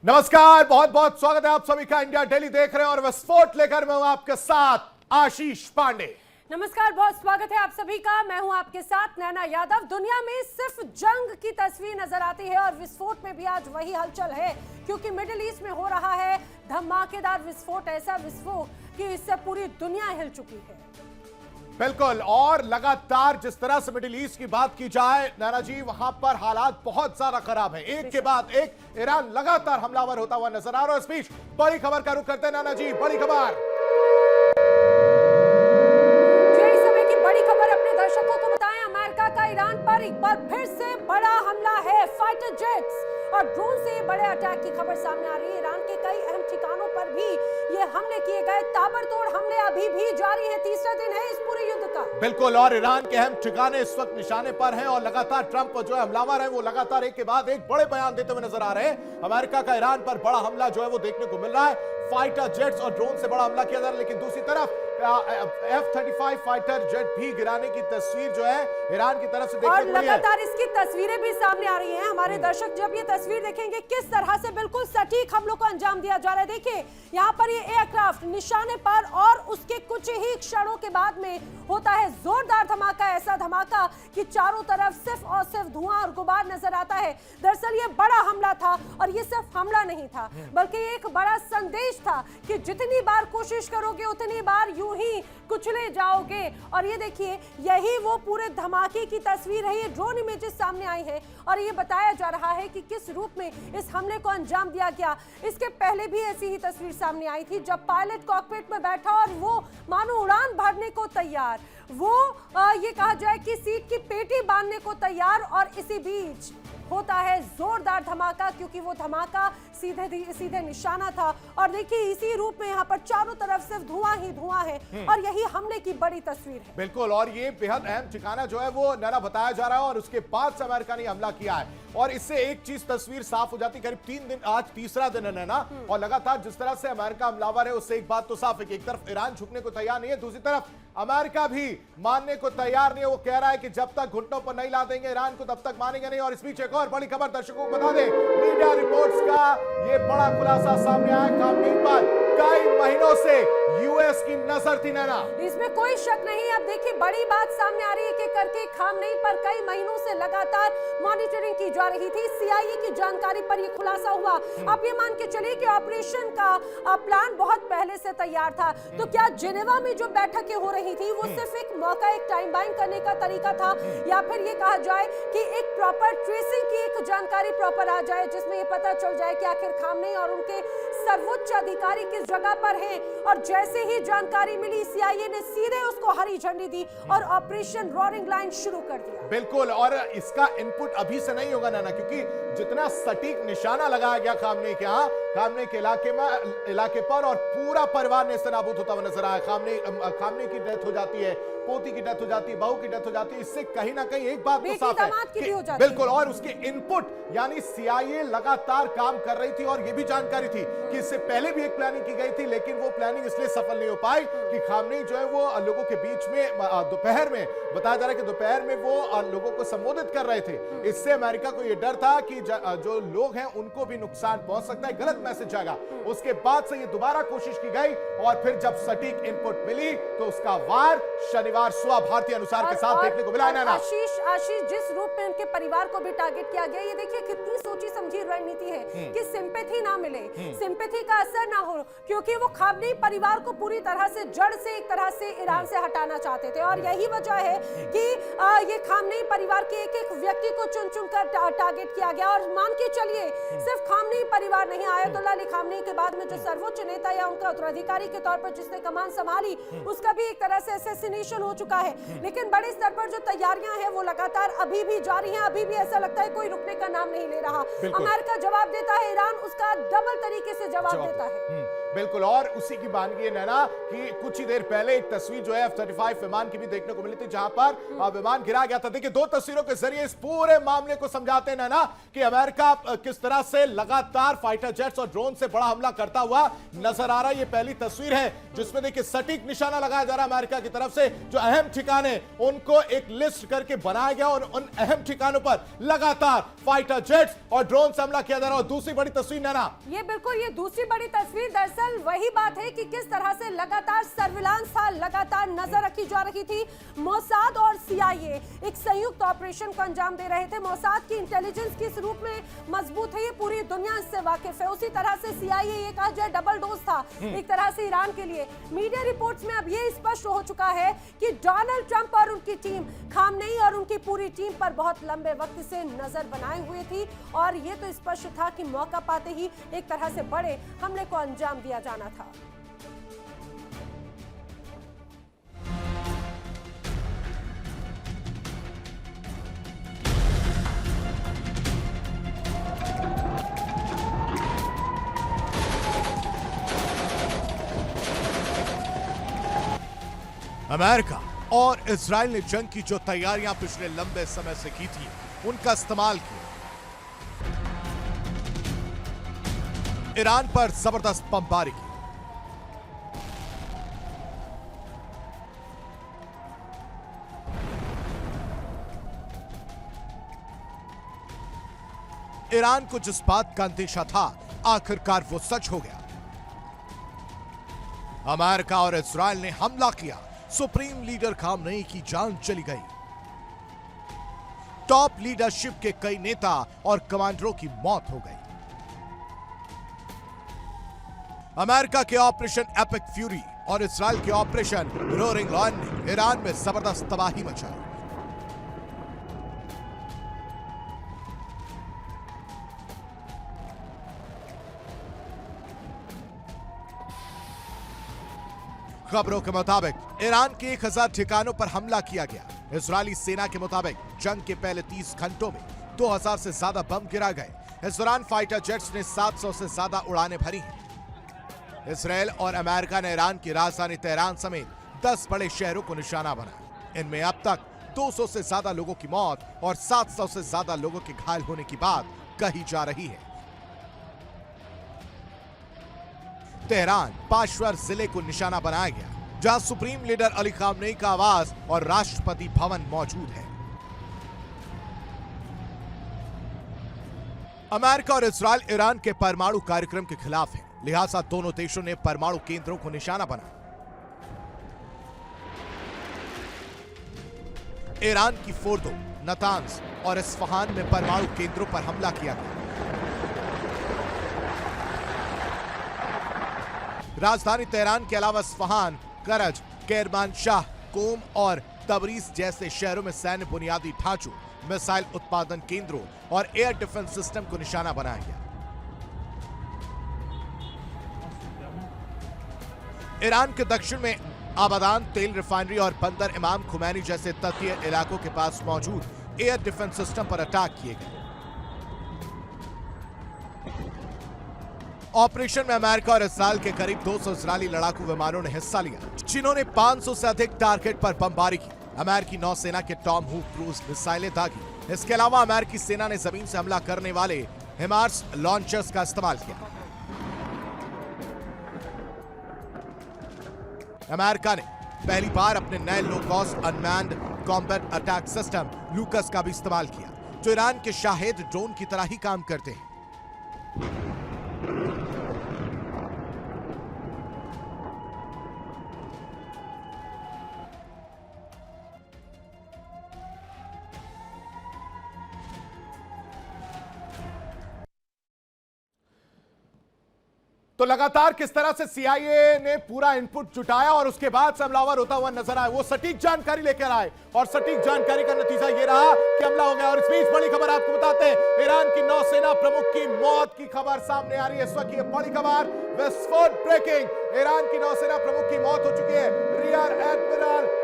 नमस्कार, बहुत बहुत स्वागत है आप सभी का। इंडिया डेली देख रहे हैं और विस्फोट लेकर मैं हूं आपके साथ आशीष पांडे। नमस्कार, बहुत स्वागत है आप सभी का। मैं हूं आपके साथ नैना यादव। दुनिया में सिर्फ जंग की तस्वीर नजर आती है और विस्फोट में भी आज वही हलचल है, क्योंकि मिडिल ईस्ट में हो रहा है धमाकेदार विस्फोट। ऐसा विस्फोट कि इससे पूरी दुनिया हिल चुकी है। बिल्कुल, और लगातार जिस तरह से मिडिल ईस्ट की बात की जाए नैना जी, वहां पर हालात बहुत ज्यादा खराब है। एक के बाद एक ईरान लगातार हमलावर होता हुआ नजर आ रहा है। इस बीच बड़ी खबर का रुख करते हैं नैना जी, बड़ी खबर। इस समय की बड़ी खबर अपने दर्शकों को बताएं। अमेरिका का ईरान पर एक बार फिर से बड़ा हमला है। फाइटर जेट्स और ड्रोन से बड़े अटैक की खबर सामने आ रही है। ईरान के कई अहम ठिकानों पर भी ये हमले किए गए। ताबड़तोड़ हमले अभी भी जारी है। तीसरा दिन है इस पूरे युद्ध का। बिल्कुल, और ईरान के अहम ठिकाने इस वक्त निशाने पर हैं और लगातार ट्रंप जो है हमलावर है वो लगातार एक के बाद एक बड़े बयान देते हुए नजर आ रहे हैं। अमेरिका का ईरान पर बड़ा हमला जो है वो देखने को मिल रहा है। फाइटर जेट्स और ड्रोन से बड़ा हमला किया जा रहा है, लेकिन दूसरी तरफ F-35 फाइटर जेट भी गिराने की तस्वीर जो है ईरान की तरफ से देखने को मिली है। लगातार इसकी तस्वीरें भी सामने आ रही हैं। हमारे दर्शक जब ये तस्वीर देखेंगे किस तरह से बिल्कुल सटीक हमलों को अंजाम दिया जा रहा है। देखिए यहाँ पर ये एयरक्राफ्ट निशाने पर और उसके कुछ ही क्षणों के बाद में होता है जोरदार धमाका। ऐसा धमाका कि चारों तरफ सिर्फ और सिर्फ धुआं और गुबार नजर आता है। दरअसल ये बड़ा हमला था और ये सिर्फ हमला नहीं था, बल्कि एक बड़ा संदेश था कि जितनी बार कोशिश करोगे उतनी बार यूं ही कुचले जाओगे। और ये देखिए, यही वो पूरे धमाके की तस्वीर है। ये ड्रोन इमेजेस सामने आई है और ये बताया जा रहा है कि किस रूप में इस हमले को अंजाम दिया गया। इसके पहले भी ऐसी ही तस्वीर सामने आई थी, जब पायलट कॉकपिट में बैठा और वो मानो उड़ान भरने को तैयार, वो ये कहा जाए कि सीट की पेटी बांधने को तैयार, और इसी बीच होता है जोरदार धमाका, क्योंकि वो धमाका सीधे निशाना था। और देखिए इसी रूप में यहाँ पर चारों तरफ सिर्फ धुआं ही धुआं है और यही हमले की बड़ी तस्वीर है। बिल्कुल, और ये बेहद अहम ठिकाना जो है वो नैना बताया जा रहा है और उसके बाद से अमेरिका ने हमला किया है। और इससे एक चीज तस्वीर साफ हो जाती, करीब 3 दिन, आज तीसरा दिन है नैना, और लगातार जिस तरह से अमेरिका हमलावर है उससे एक बात तो साफ है कि एक तरफ ईरान झुकने को तैयार नहीं है, दूसरी तरफ अमेरिका भी मानने को तैयार नहीं है। वो कह रहा है कि जब तक घुटनों पर नहीं ला देंगे ईरान को तब तक मानेंगे नहीं। और इस बीच एक और बड़ी खबर दर्शकों को बता दें, मीडिया रिपोर्ट्स का ये बड़ा खुलासा सामने आया। खामनेई पर कई महीनों से यूएस की नजर थी नैना, इसमें कोई शक नहीं। अब देखिए बड़ी बात सामने आ रही है कि करके खामनेई पर कई महीनों से लगातार मॉनिटरिंग की जा रही थी। सीआईए की जानकारी पर यह खुलासा हुआ। आप ये मान के चलिए कि ऑपरेशन का प्लान बहुत पहले से तैयार था। तो क्या जिनेवा में जो बैठकें हो रही थी वो सिर्फ एक मौका, एक टाइम बाइंग करने का तरीका था, या फिर ये कहा जाए कि एक प्रॉपर ट्रेसिंग की एक जानकारी प्रॉपर आ जाए, जिसमें ये पता चल जाए कि आखिर खामनेई और उनके सर्वोच्च अधिकारी किस जगह पर हैं। और जैसे ही जानकारी मिली, सीआईए ने सीधे उसको हरी झंडी दी और ऑपरेशन रोरिंग लाइन शुरू कर दिया। बिल्कुल, और इसका इनपुट अभी से नहीं होगा नैना, क्योंकि जितना सटीक निशाना लगाया गया खामनेई के यहाँ, खामनेई के इलाके पर, और पूरा परिवार नेस्तनाबूद होता हुआ नजर आया। खामनेई की डेथ हो जाती है, पोती की डेथ हो जाती है, बहू की डेथ हो जाती है। इससे कहीं ना कहीं एक बात तो साफ है कि बिल्कुल, और उसके इनपुट यानी सीआईए लगातार काम कर रही थी। और यह भी जानकारी थी कि इससे पहले भी एक प्लानिंग की गई थी, लेकिन वो प्लानिंग इसलिए सफल नहीं हो पाई कि खामनेई जो है वो लोगों के बीच में दोपहर में, बताया जा रहा है कि दोपहर में वो लोगों को संबोधित कर रहे थे। इससे अमेरिका को यह डर था कि जो लोग हैं उनको भी नुकसान पहुंच सकता है, गलत मैसेज जाएगा। उसके बाद से ये दोबारा कोशिश की गई और फिर जब सटीक इनपुट मिली तो उसका वार शनिवार सुबह भारतीय अनुसार के साथ देखने को मिला है नैना। आशीष, जिस रूप में उनके परिवार को भी टारगेट किया गया, ये देखिए कितनी सोची समझी रणनीति है कि सिंपैथी ना मिले, सिंपैथी का असर ना हो, क्योंकि वो खामनेई परिवार को पूरी तरह से जड़ से एक तरह से ईरान से हटाना चाहते थे। और यही वजह है कि ये खामनेई परिवार के एक एक व्यक्ति को चुन चुन कर टारगेट किया गया। और मान के चलिए सिर्फ खामनेई परिवार नहीं, आयतुल्लाह अली खामनेई के बाद में जो सर्वोच्च नेता या उनका उत्तराधिकारी के तौर पर जिसने कमान संभाली, उसका भी एक तरह से असैसिनेशन हो चुका है। लेकिन बड़े स्तर पर जो तैयारियां हैं वो लगातार अभी भी जारी हैं। अभी भी ऐसा लगता है कोई रुकने का नाम नहीं ले रहा। अमेरिका जवाब देता है, ईरान उसका डबल तरीके से जवाब देता है। बिल्कुल, और उसी की बानगी है नैना कि कुछ ही देर पहले एक तस्वीर जो है F-35 विमान की भी देखने को मिली थी, जहां पर विमान गिरा गया था। देखिए दो तस्वीरों के जरिए इस पूरे मामले को समझाते हैं नैना कि अमेरिका किस तरह से लगातार फाइटर जेट्स और ड्रोन से बड़ा हमला करता हुआ नजर आ रहा है। ये पहली तस्वीर है जिसमें देखिए सटीक निशाना लगाया जा रहा है अमेरिका की तरफ से। जो अहम ठिकाने उनको एक लिस्ट करके बनाया गया और उन अहम ठिकानों पर लगातार फाइटर जेट्स और ड्रोन से हमला किया जा रहा है। और दूसरी बड़ी तस्वीर नैना। ये बिल्कुल ये दूसरी बड़ी तस्वीर दरअसल वही बात है कि किस तरह से लगातार सर्विलांस था, लगातार नजर रखी जा रही थी। मोसाद और सीआईए एक संयुक्त ऑपरेशन को अंजाम दे रहे थे। मोसाद की इंटेलिजेंस किस रूप में मजबूत है ये पूरी दुनिया इससे वाकिफ है। उसी तरह से सीआईए ये कहा जाए डबल डोज था एक तरह से ईरान के लिए। मीडिया रिपोर्ट्स में अब ये स्पष्ट हो चुका है कि डोनाल्ड ट्रंप और उनकी टीम खामनेई और उनकी पूरी टीम पर बहुत लंबे वक्त से नजर बनाए हुए थी और ये तो स्पष्ट था कि मौका पाते ही एक तरह से बड़े हमले को अंजाम दिया जाना था। अमेरिका और इजराइल ने जंग की जो तैयारियां पिछले लंबे समय से की थी उनका इस्तेमाल किया। ईरान पर जबरदस्त बमबारी की। ईरान को जिस बात का अंदेशा था आखिरकार वो सच हो गया। अमेरिका और इजराइल ने हमला किया। सुप्रीम लीडर खामनेई की जान चली गई। टॉप लीडरशिप के कई नेता और कमांडरों की मौत हो गई। अमेरिका के ऑपरेशन एपिक फ्यूरी और इजराइल के ऑपरेशन रोरिंग लायन ने ईरान में जबरदस्त तबाही मचाई। खबरों के मुताबिक ईरान के 1000 ठिकानों पर हमला किया गया। इजरायली सेना के मुताबिक जंग के पहले 30 घंटों में 2000 से ज्यादा बम गिरा गए। इस दौरान फाइटर जेट्स ने 700 से ज्यादा उड़ानें भरी हैं। इजरायल और अमेरिका ने ईरान की राजधानी तेहरान समेत 10 बड़े शहरों को निशाना बनाया। इनमें अब तक 200 से ज्यादा लोगों की मौत और 700 से ज्यादा लोगों के घायल होने की बात कही जा रही है। तेहरान पाशवर जिले को निशाना बनाया गया, जहां सुप्रीम लीडर अली खामनेई का आवास और राष्ट्रपति भवन मौजूद है। अमेरिका और इजरायल ईरान के परमाणु कार्यक्रम के खिलाफ है, लिहाजा दोनों देशों ने परमाणु केंद्रों को निशाना बनाया। ईरान की फोर्दो, नतांज और इस्फहान में परमाणु केंद्रों पर हमला किया गया। राजधानी तेहरान के अलावा इस्फहान, करज, केरमानशाह, कोम और तबरीज जैसे शहरों में सैन्य बुनियादी ढांचों, मिसाइल उत्पादन केंद्रों और एयर डिफेंस सिस्टम को निशाना बनाया गया। ईरान के दक्षिण में आबादान तेल रिफाइनरी और बंदर इमाम खुमैनी जैसे तटीय इलाकों के पास मौजूद एयर डिफेंस सिस्टम पर अटैक किए गए। ऑपरेशन में अमेरिका और इजरायल के करीब 200 इजरायली लड़ाकू विमानों ने हिस्सा लिया, जिन्होंने 500 से अधिक टारगेट पर बमबारी की। अमेरिकी नौसेना के टॉम हू क्रूज मिसाइलें दागी। इसके अलावा अमेरिकी सेना ने जमीन से हमला करने वाले हिमार्स लॉन्चर्स का इस्तेमाल किया। अमेरिका ने पहली बार अपने नए low cost unmanned combat attack system लूकस का भी इस्तेमाल किया, जो ईरान के शाहेद ड्रोन की तरह ही काम करते हैं। तो लगातार किस तरह से सीआईए ने पूरा इनपुट जुटाया और उसके बाद से हमलावर होता हुआ नजर आया, वो सटीक जानकारी लेकर आए और सटीक जानकारी का नतीजा ये रहा कि हमला हो गया। और इस बीच बड़ी खबर आपको बताते हैं, ईरान की नौसेना प्रमुख की मौत की खबर सामने आ रही है। इस वक्त ये बड़ी खबर, विस्फोट ब्रेकिंग, ईरान की नौसेना प्रमुख की मौत हो चुकी है। रियर एडमिरल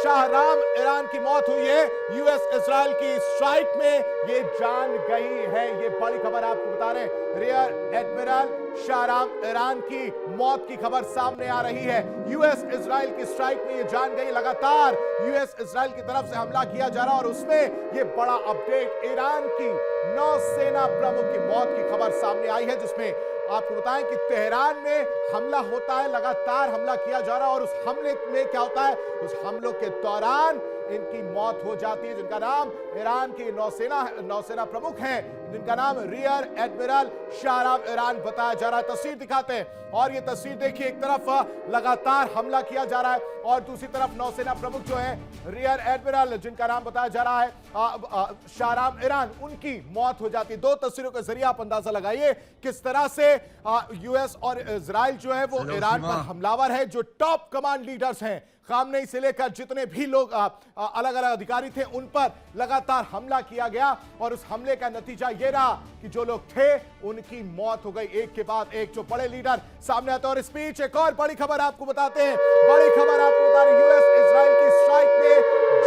शाहराम ईरान की मौत हुई है। यूएस इजराइल की स्ट्राइक में ये जान गई है। ये बड़ी खबर आपको बता रहे हैं, रियर एडमिरल शाहराम ईरान की मौत की खबर सामने आ रही है। यूएस इजराइल की स्ट्राइक में ये जान गई। लगातार यूएस इजराइल की तरफ से हमला किया जा रहा और उसमें ये बड़ा अपडेट, ईरान की नौसेना प्रमुख की मौत की खबर सामने आई है, जिसमें आपको बताएं कि तेहरान में हमला होता है, लगातार हमला किया जा रहा है और उस हमले में क्या होता है, उस हमलों के दौरान इनकी मौत हो जाती है, जिनका नाम ईरान की नौसेना प्रमुख हैं जिनका नाम रियर एडमिरल शाहराम ईरान बताया जा रहा है। तस्वीर दिखाते हैं और ये तस्वीर देखिए, एक तरफ लगातार हमला किया जा रहा है और दूसरी तरफ नौसेना प्रमुख जो है रियर एडमिरल, जिनका नाम बताया जा रहा है शाहराम ईरान, उनकी मौत हो जाती है। दो तस्वीरों के जरिए आप अंदाजा लगाइए किस तरह से यूएस और इजराइल जो है वो ईरान पर हमलावर है। जो टॉप कमांड लीडर्स हैं, खामनेई से लेकर जितने भी लोग अलग अलग अधिकारी थे, उन पर लगातार हमला किया गया और उस हमले का नतीजा यह रहा कि जो लोग थे उनकी मौत हो गई, एक के बाद एक। जो बड़े लीडर सामने आते हैं और स्पीच। एक और बड़ी खबर आपको बताते हैं, बड़ी खबर आपको बता रहे, यूएस इजराइल की स्ट्राइक में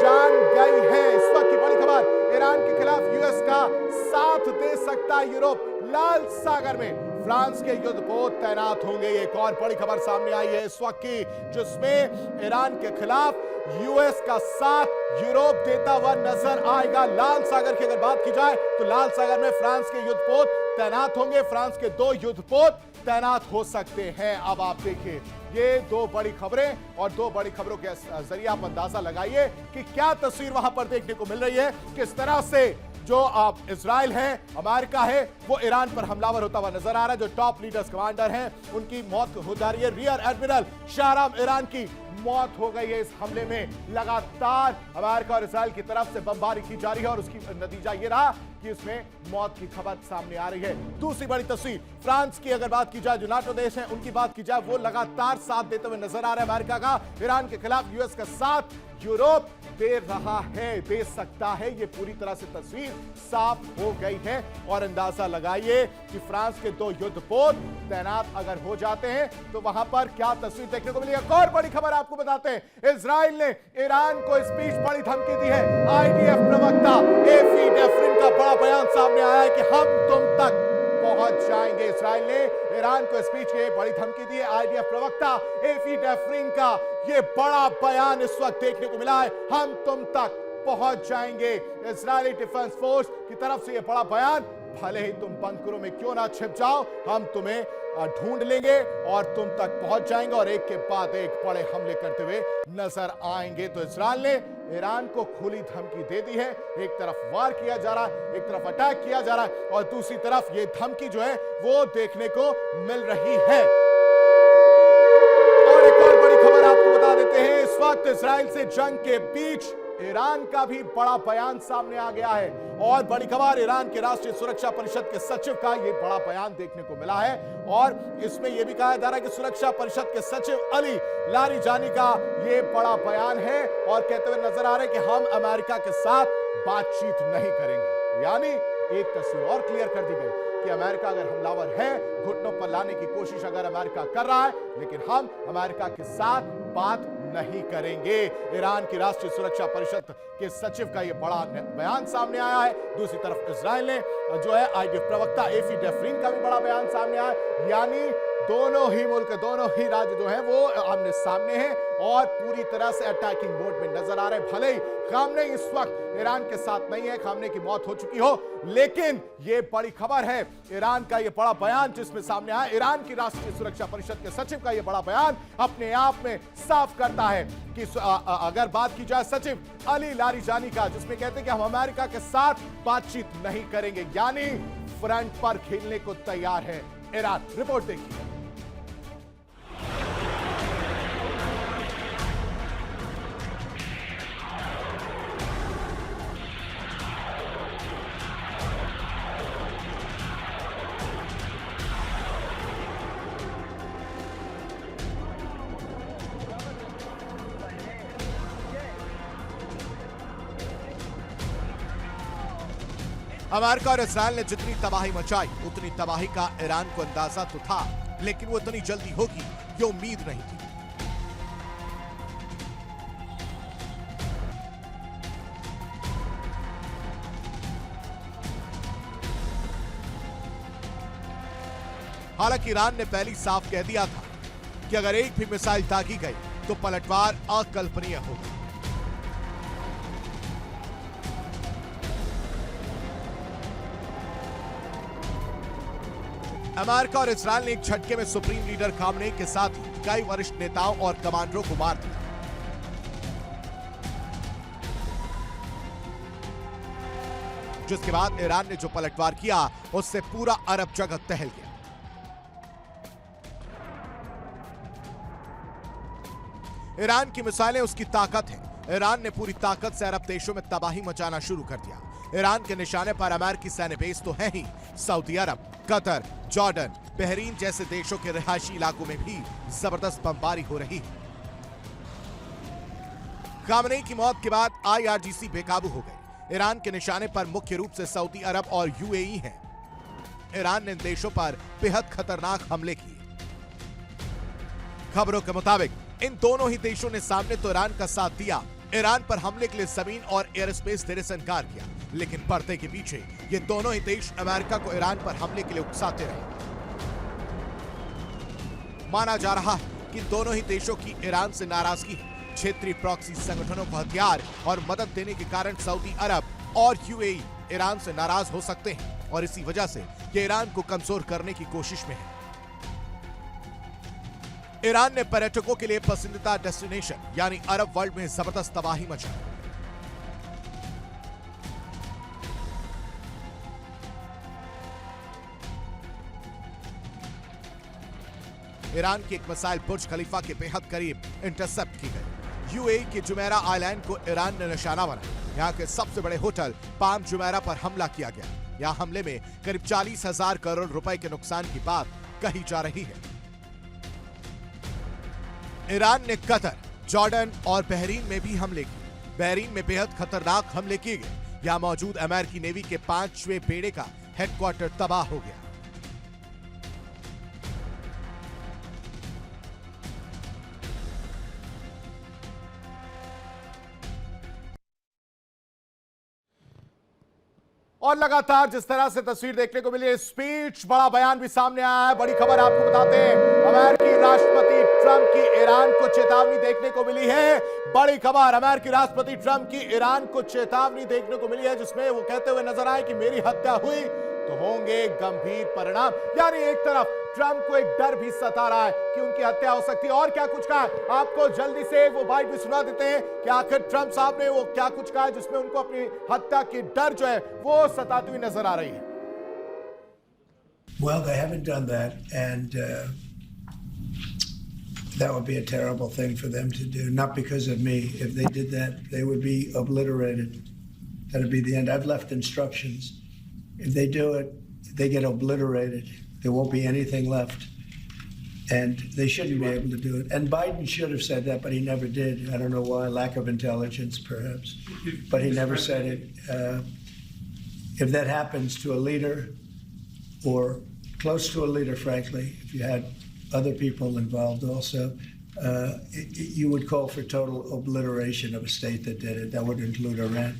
जान गई है। इस वक्त की बड़ी खबर, ईरान के खिलाफ यूएस का साथ दे सकता यूरोप। लाल सागर में फ्रांस के युद्धपोत तैनात होंगे। एक और बड़ी खबर सामने आई है इस वक्त की, जिसमें ईरान के खिलाफ यूएस का साथ यूरोप देता हुआ नजर आएगा। लाल सागर की अगर बात की जाए तो लाल सागर में फ्रांस के युद्धपोत तैनात होंगे। फ्रांस के 2 युद्धपोत तैनात हो सकते हैं। अब आप देखिए, ये 2 बड़ी खबरें और 2 बड़ी खबरों के जरिए आप अंदाजा लगाइए कि क्या तस्वीर वहां पर देखने को मिल रही है। किस तरह से जो इजराइल है, अमेरिका है, वो ईरान पर हमलावर होता हुआ नजर आ रहा है। जो टॉप लीडर्स कमांडर हैं, उनकी मौत हो जा रही है। रियर एडमिरल शाहराम ईरान की मौत हो गई है इस हमले में। लगातार अमेरिका और इजराइल की तरफ से बमबारी की जा रही है और उसकी नतीजा ये रहा कि इसमें मौत की खबर सामने आ रही है। दूसरी बड़ी तस्वीर, फ्रांस की अगर बात की जाए, जो नाटो देश है, उनकी बात की जाए, वो लगातार साथ देते हुए नजर आ रहा है अमेरिका का। ईरान के खिलाफ यूएस का साथ यूरोप दे रहा है, दे सकता है। ये पूरी तरह से तस्वीर साफ हो गई है और अंदाजा लगाइए कि फ्रांस के 2 युद्धपोत तैनात अगर हो जाते हैं तो वहां पर क्या तस्वीर देखने को मिलेगी। एक और बड़ी खबर आपको बताते हैं, इजराइल ने ईरान को इस बीच बड़ी धमकी दी है। आईडीएफ प्रवक्ता एफी डेफरिन का बड़ा बयान सामने आया है कि हम तुम तक पहुंच जाएंगे। इजराइल ने ईरान को स्पीच की बड़ी धमकी दी है। आईडीएफ प्रवक्ता एफी डेफरिन का ये बड़ा बयान इस वक्त देखने को मिला है, हम तुम तक पहुंच जाएंगे। इजरायली डिफेंस फोर्स की तरफ से ये बड़ा बयान, भले ही तुम बंकरों में क्यों ना छिप जाओ, हम तुम्हें ढूंढ लेंगे और तुम तक पहुंच जाएंगे और एक के बाद एक बड़े हमले करते हुए नजर आएंगे। तो इजराइल ने ईरान को खुली धमकी दे दी है। एक तरफ वार किया जा रहा है, एक तरफ अटैक किया जा रहा है और दूसरी तरफ ये धमकी जो है वो देखने को मिल रही है। और एक और बड़ी खबर आपको बता देते हैं, इस वक्त इजराइल से जंग के बीच ईरान का भी बड़ा बयान सामने आ गया है। और बड़ी खबर, ईरान के राष्ट्रीय सुरक्षा परिषद के सचिव का यह बड़ा बयान देखने को मिला है और इसमें यह भी कहा जा रहा है कि सुरक्षा परिषद के सचिव अली लारीजानी का यह बड़ा बयान है और कहते हुए नजर आ रहे हैं कि हम अमेरिका के साथ बातचीत नहीं करेंगे। यानी एक तस्वीर और क्लियर कर दी गई कि अमेरिका अगर हमलावर है, घुटनों पर लाने की कोशिश अगर अमेरिका कर रहा है, लेकिन हम अमेरिका के साथ बात नहीं करेंगे। ईरान की राष्ट्रीय सुरक्षा परिषद के सचिव का यह बड़ा बयान सामने आया है। दूसरी तरफ इजराइल ने जो है आईडीएफ प्रवक्ता एफी डेफरिन का भी बड़ा बयान सामने आया है। यानी दोनों ही मुल्क, दोनों ही राज्य जो हैं वो आमने सामने हैं और पूरी तरह से अटैकिंग मोड में नजर आ रहे हैं। भले ही खामनेई इस वक्त ईरान के साथ नहीं है, खामनेई की मौत हो चुकी हो, लेकिन ये बड़ी खबर है। ईरान का ये बड़ा बयान जिसमें सामने आया, ईरान की राष्ट्रीय सुरक्षा परिषद के सचिव का ये बड़ा बयान अपने आप में साफ करता है कि अगर बात की जाए सचिव अली लारीजानी का, जिसमें कहते हैं कि हम अमेरिका के साथ बातचीत नहीं करेंगे, यानी फ्रंट पर खेलने को तैयार है ईरान। रिपोर्ट देखिए। अमेरिका और इस्राइल ने जितनी तबाही मचाई, उतनी तबाही का ईरान को अंदाजा तो था, लेकिन वो इतनी जल्दी होगी ये उम्मीद नहीं थी। हालांकि ईरान ने पहले साफ कह दिया था कि अगर एक भी मिसाइल दागी गई तो पलटवार अकल्पनीय होगा। अमेरिका और इस्राइल ने एक झटके में सुप्रीम लीडर खामनेई के साथ ही कई वरिष्ठ नेताओं और कमांडरों को मार दिया। जिसके बाद ईरान ने जो पलटवार किया उससे पूरा अरब जगत टहल गया। ईरान की मिसाइलें उसकी ताकत है। ईरान ने पूरी ताकत से अरब देशों में तबाही मचाना शुरू कर दिया। ईरान के निशाने पर अमेरिकी सैन्य बेस तो है ही, सऊदी अरब, कतर, जॉर्डन, बहरीन जैसे देशों के रिहायशी इलाकों में भी जबरदस्त बमबारी हो रही है। खामनेई की मौत के बाद IRGC बेकाबू हो गई। ईरान के निशाने पर मुख्य रूप से सऊदी अरब और UAE हैं। ईरान ने इन देशों पर बेहद खतरनाक हमले किए। खबरों के मुताबिक इन दोनों ही देशों ने सामने तो ईरान का साथ दिया, ईरान पर हमले के लिए जमीन और एयर स्पेस देने से इनकार किया, लेकिन पर्दे के पीछे ये दोनों ही देश अमेरिका को ईरान पर हमले के लिए उकसाते रहे। माना जा रहा है कि दोनों ही देशों की ईरान से नाराजगी है। क्षेत्रीय प्रॉक्सी संगठनों को हथियार और मदद देने के कारण सऊदी अरब और UAE ईरान से नाराज हो सकते हैं और इसी वजह से ये ईरान को कमजोर करने की कोशिश में है। ईरान ने पर्यटकों के लिए पसंदीदा डेस्टिनेशन यानी अरब वर्ल्ड में जबरदस्त तबाही मचाई। ईरान की एक मिसाइल बुर्ज खलीफा के बेहद करीब इंटरसेप्ट की गई। UAE के जुमेरा आइलैंड को ईरान ने निशाना बनाया। यहाँ के सबसे बड़े होटल पाम जुमेरा पर हमला किया गया। यहाँ हमले में करीब 40,000 करोड़ रुपए के नुकसान की बात कही जा रही है। ईरान ने कतर, जॉर्डन और बहरीन में भी हमले किए। बहरीन में बेहद खतरनाक हमले किए गए। यहां मौजूद अमेरिकी नेवी के 5वें बेड़े का हेडक्वार्टर तबाह हो गया। और लगातार जिस तरह से तस्वीर देखने को मिली है, स्पीच, बड़ा बयान भी सामने आया है। बड़ी खबर आपको बताते हैं, अमेरिकी राष्ट्रपति ट्रंप की ईरान को चेतावनी देखने को मिली है। बड़ी खबर, अमेरिकी राष्ट्रपति ट्रंप की ईरान को चेतावनी देखने को मिली है, जिसमें वो कहते हुए नजर आए कि मेरी हत्या हुई तो होंगे गंभीर परिणाम। यानी एक तरफ ट्रंप को एक डर भी सता रहा है कि उनकी हत्या हो सकती है। और क्या कुछ कहा है, आपको जल्दी से वो बाइट भी सुना देते हैं कि आखिर ट्रंप साहब ने वो क्या कुछ कहा है जिसमें उनको अपनी हत्या की डर जो है वो सताती हुई नजर आ रही है। Well, they haven't done that, and that would be a terrible thing for them to do. Not because of me. If they did that, they would be obliterated. That would be the end. I've left instructions. If they do it, they get obliterated. There won't be anything left. And they shouldn't be able to do it. And Biden should have said that, but he never did. I don't know why. Lack of intelligence, perhaps. But he never said it. If that happens to a leader, or close to a leader, frankly, if you had other people involved also, you would call for total obliteration of a state that did it. That would include Iran.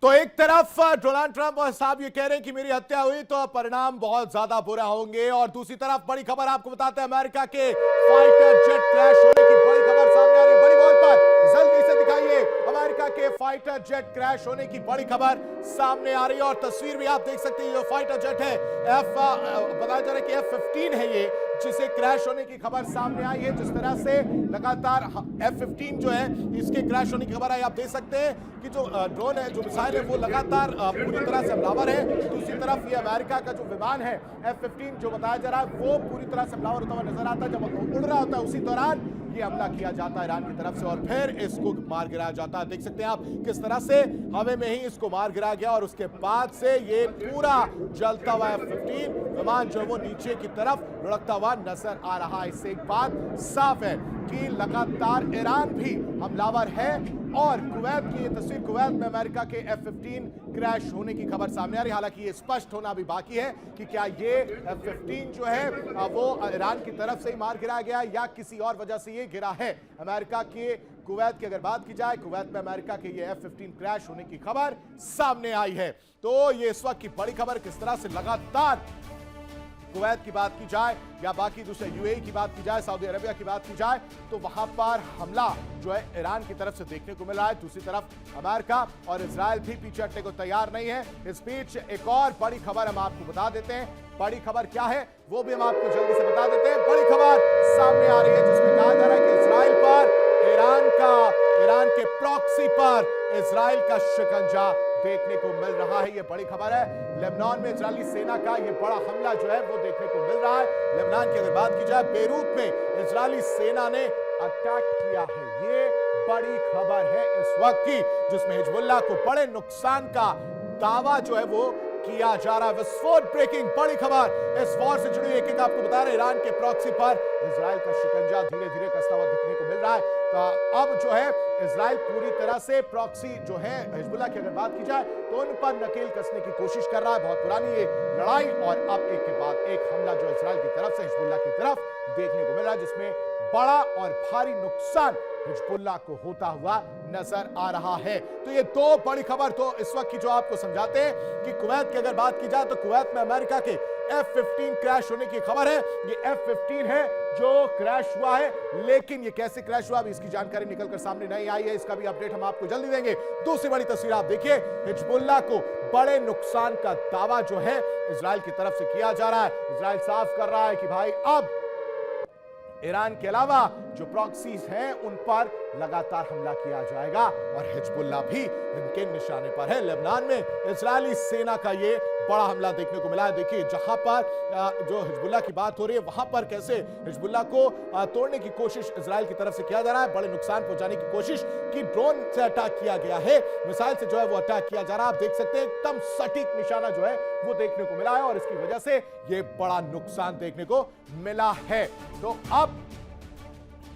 तो एक तरफ Donald Trump साहब ये कह रहे हैं कि मेरी हत्या हुई तो परिणाम बहुत ज्यादा बुरा होंगे, और दूसरी तरफ बड़ी खबर आपको बताते हैं, अमेरिका के फाइटर जेट क्रैश होने की बड़ी खबर सामने आ रही है। बड़ी वॉल पर जल्दी से दिखाइए, अमेरिका के फाइटर जेट क्रैश होने की बड़ी खबर सामने आ रही है। और तस्वीर भी आप देख सकते हैं, जो फाइटर जेट है बताया जा रहा है कि F-15 है ये, जिसे क्रैश होने की खबर सामने आई है। जिस तरह से लगातार F-15 जो है इसके क्रैश होने की खबर आई, आप देख सकते हैं कि जो ड्रोन है, जो मिसाइल है, वो लगातार पूरी तरह से हमलावर है। दूसरी तरफ ये अमेरिका का जो विमान है F-15 जो बताया जा रहा है वो पूरी तरह से हमलावर होता हुआ नजर आता है। जब उड़ रहा होता है उसी दौरान ये हमला किया जाता है ईरान की तरफ से और फिर इसको मार गिराया जाता है। देख सकते हैं आप किस तरह से हवा में ही इसको मार गिराया गया और उसके बाद से ये पूरा जलता हुआ F-15 विमान जो है वो नीचे की तरफ लुढ़कता हुआ नजर आ रहा है। इससे एक बात साफ है कि लगातार ईरान भी हमलावर है। और कुवैत की ये तस्वीर, कुवैत में अमेरिका के F-15 क्रैश होने की खबर सामने आ रही है। हालांकि ये स्पष्ट होना भी बाकी है कि क्या ये F-15 जो है वो ईरान की तरफ से ही मार गिराया गया या किसी और वजह से ये गिरा है। अमेरिका के कुवैत की अगर बात की जाए, कुवैत में अमेरिका के ये F-15 क्रैश होने की खबर सामने आई है। तो ये इस वक्त की बड़ी खबर, किस तरह से लगातार कुवैत की बात की जाए या बाकी दूसरे UAE की बात की जाए, सऊदी अरेबिया की बात की जाए, तो वहां पर हमला जो है ईरान की तरफ से देखने को मिल रहा है। दूसरी तरफ अमेरिका और इजराइल भी पीछे हटने को तैयार नहीं है। इस बीच एक और बड़ी खबर हम आपको बता देते हैं। बड़ी खबर क्या है वो भी हम आपको जल्दी से बता देते हैं। बड़ी खबर सामने आ रही है जिसमें कहा जा रहा है कि इजराइल पर ईरान के प्रॉक्सी पर इजराइल का शिकंजा देखने को मिल रहा है। यह बड़ी खबर है। लेबनान में इजरायली सेना का यह बड़ा हमला जो है वो देखने को मिल रहा है। लेबनान की अगर बात की जाए, बेरूत में इजरायली सेना ने अटैक किया है। ये बड़ी खबर है इस वक्त की, जिसमें हिजबुल्लाह को बड़े नुकसान का दावा जो है वो किया जा रहा है। विस्फोट ब्रेकिंग बड़ी खबर इस वॉर से जुड़ी एक आपको बता रहे, ईरान के प्रॉक्सी पर इजराइल का शिकंजा धीरे धीरे कसता हुआ देखने को मिल रहा है। तो अब जो है इजराइल पूरी तरह से प्रॉक्सी जो है हिजबुल्लाह की अगर बात की जाए तो उन पर नकेल कसने की कोशिश कर रहा है। बहुत पुरानी ये लड़ाई और अब एक के बाद एक हमला जो इजराइल की तरफ से हिजबुल्लाह की तरफ देखने को मिल रहा है, जिसमें बड़ा और भारी नुकसान हिजबुल्लाह को होता हुआ नजर आ रहा है। तो ये दो बड़ी खबर तो इस वक्त की जो आपको समझाते हैं कि कुवैत की अगर बात की जाए तो कुवैत में अमेरिका के F-15 क्रैश होने की खबर है। ये F-15 है जो क्रैश हुआ है, लेकिन ये कैसे क्रैश हुआ अभी इसकी जानकारी निकलकर सामने नहीं आई है। इसका भी अपडेट हम आपको जल्दी देंगे। दूसरी बड़ी तस्वीर आप देखिए, हिजबुल्लाह को बड़े नुकसान का दावा जो है इजराइल की तरफ से किया जा रहा है। इजराइल साफ कर रहा है कि भाई अब ईरान के अलावा जो प्रॉक्सीज हैं उन पर लगातार हमला किया जाएगा और हिजबुल्लाह भी इनके निशाने पर है। लेबनान में इजरायली सेना का ये बड़ा हमला देखने को मिला है। देखिए जहां पर जो हिजबुल्लाह की बात हो रही है वहां पर कैसे हिजबुल्लाह को तोड़ने की कोशिश इजराइल की तरफ से किया जा रहा है। बड़े नुकसान पहुंचाने की कोशिश की ड्रोन से अटैक किया गया है, मिसाइल से जो है वो अटैक किया जा रहा है। आप देख सकते हैं एकदम सटीक निशाना जो है वो देखने को मिला है और इसकी वजह से ये बड़ा नुकसान देखने को मिला है। तो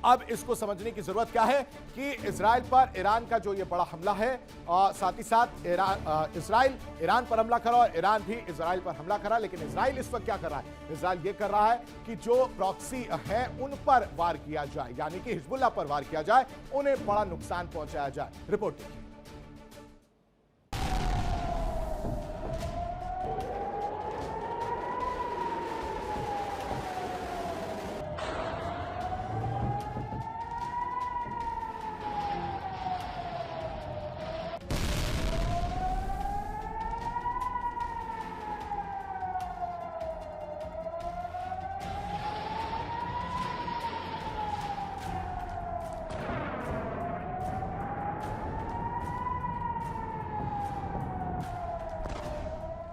अब इसको समझने की जरूरत क्या है कि इजराइल पर ईरान का जो ये बड़ा हमला है, साथ ही साथ इजराइल ईरान पर हमला करा और ईरान भी इजराइल पर हमला करा। लेकिन इजराइल इस वक्त क्या कर रहा है? इजराइल ये कर रहा है कि जो प्रॉक्सी है उन पर वार किया जाए, यानी कि हिजबुल्लाह पर वार किया जाए, उन्हें बड़ा नुकसान पहुंचाया जाए। रिपोर्ट देखिए।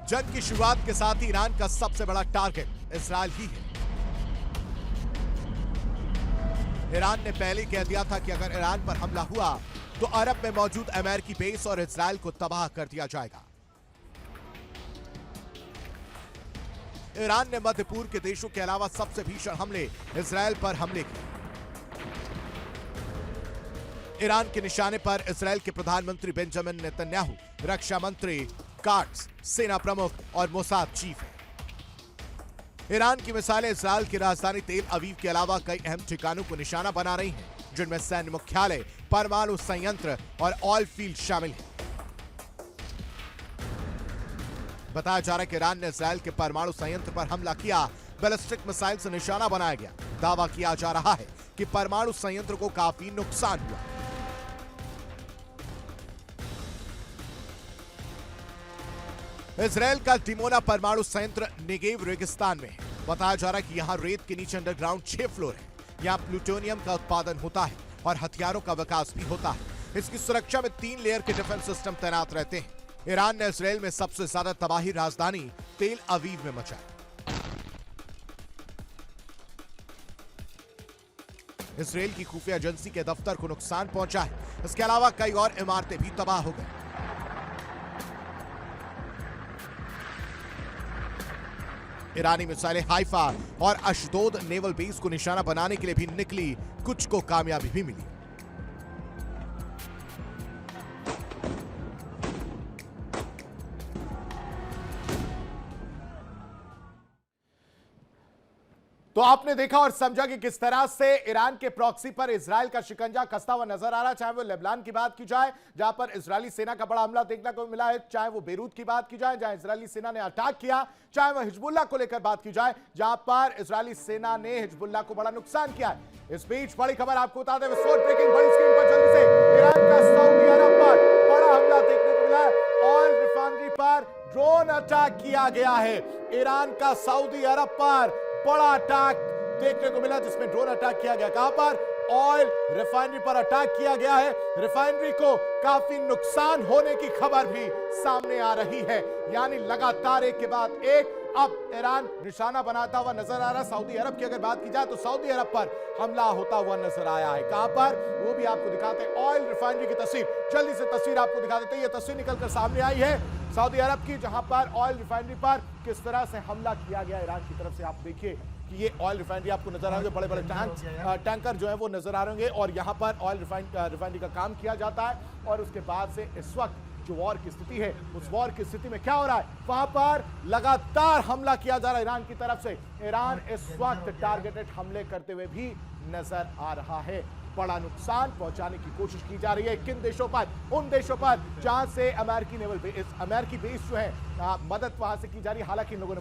जंग की शुरुआत के साथ ही ईरान का सबसे बड़ा टारगेट इजराइल ही है। ईरान ने पहले ही कह दिया था कि अगर ईरान पर हमला हुआ तो अरब में मौजूद अमेरिकी बेस और इजराइल को तबाह कर दिया जाएगा। ईरान ने मध्य पूर्व के देशों के अलावा सबसे भीषण हमले इजराइल पर हमले किए। ईरान के निशाने पर इजराइल के प्रधानमंत्री बेंजामिन नेतन्याहू, रक्षा मंत्री काट्स, सेना प्रमुख और मोसाद चीफ है। ईरान की मिसाइलें इजराइल की राजधानी तेल अवीव के अलावा कई अहम ठिकानों को निशाना बना रही हैं, जिनमें सैन्य मुख्यालय, परमाणु संयंत्र और ऑयल फील्ड शामिल हैं। बताया जा रहा है कि ईरान ने इजराइल के परमाणु संयंत्र पर हमला किया, बैलिस्टिक मिसाइल से निशाना बनाया गया। दावा किया जा रहा है कि परमाणु संयंत्र को काफी नुकसान हुआ। इजराइल का डिमोना परमाणु संयंत्र नेगेव रेगिस्तान में है। बताया जा रहा है कि यहां रेत के नीचे अंडरग्राउंड 6 फ्लोर है। यहां प्लूटोनियम का उत्पादन होता है और हथियारों का विकास भी होता है। इसकी सुरक्षा में 3 लेयर के डिफेंस सिस्टम तैनात रहते हैं। ईरान ने इजराइल में सबसे ज्यादा तबाही राजधानी तेल अवीव में मचाई। इजराइल की खुफिया एजेंसी के दफ्तर को नुकसान पहुंचा है। इसके अलावा कई और इमारतें भी तबाह हो गई। ईरानी मिसाइलें हाइफा और अशदोद नेवल बेस को निशाना बनाने के लिए भी निकली, कुछ को कामयाबी भी मिली। तो आपने देखा और समझा कि किस तरह से ईरान के प्रॉक्सी पर इजराइल का शिकंजा कसता हुआ नजर आ रहा है। चाहे वो लेबनान की बात की जाए जहां पर इजरायली सेना का बड़ा हमला देखने को मिला है, चाहे वो बेरूत की बात की जाए जहां इजरायली सेना ने अटैक किया, चाहे वो हिजबुल्लाह को लेकर बात की जाए जहां पर इजरायली सेना ने हिजबुल्लाह को बड़ा नुकसान किया है। इस बीच बड़ी खबर आपको बता दें, विस्फोट ब्रेकिंग बड़ी स्क्रीन पर जल्दी से, ईरान का सऊदी अरब पर बड़ा हमला देखने को मिला है। ऑयल रिफाइनरी पर ड्रोन अटैक किया गया है। ईरान का सऊदी अरब पर बड़ा अटैक देखने को मिला, जिसमें ड्रोन अटैक किया गया। कहां पर? ऑयल रिफाइनरी पर अटैक किया गया है। रिफाइनरी को काफी नुकसान होने की खबर भी सामने आ रही है। यानी लगातार एक के बाद एक अब ईरान निशाना बनाता हुआ नजर आ रहा है। सऊदी अरब की अगर बात की जाए तो सऊदी अरब पर हमला होता हुआ नजर आया है। कहां पर, वो भी आपको दिखाते हैं। ऑयल रिफाइनरी की तस्वीर, जल्दी से तस्वीर आपको दिखा देते हैं। यह तस्वीर निकलकर सामने आई है सऊदी अरब की, जहां पर ऑयल रिफाइनरी पर किस तरह से हमला किया गया ईरान की तरफ से। आप देखिए कि ये ऑयल रिफाइनरी आपको नजर आ रहे हैं, बड़े बड़े टैंकर जो है वो नजर आ रहे होंगे और यहां पर ऑयल रिफाइनरी का काम किया जाता है। और उसके बाद से इस वक्त जो वॉर की स्थिति है, उस वॉर की स्थिति में क्या हो रहा है, वहां पर लगातार हमला किया जा रहा है ईरान की तरफ से। ईरान इस वक्त टारगेटेड हमले करते हुए भी नजर आ रहा है। बड़ा नुकसान पहुंचाने की कोशिश की जा रही है। किन देशों पर, उन देशों पर जहां से अमेरिकी नेवल बेस, अमेरिकी बेस जो है मदद वहां से की जा रही है। हालांकि इन लोगों ने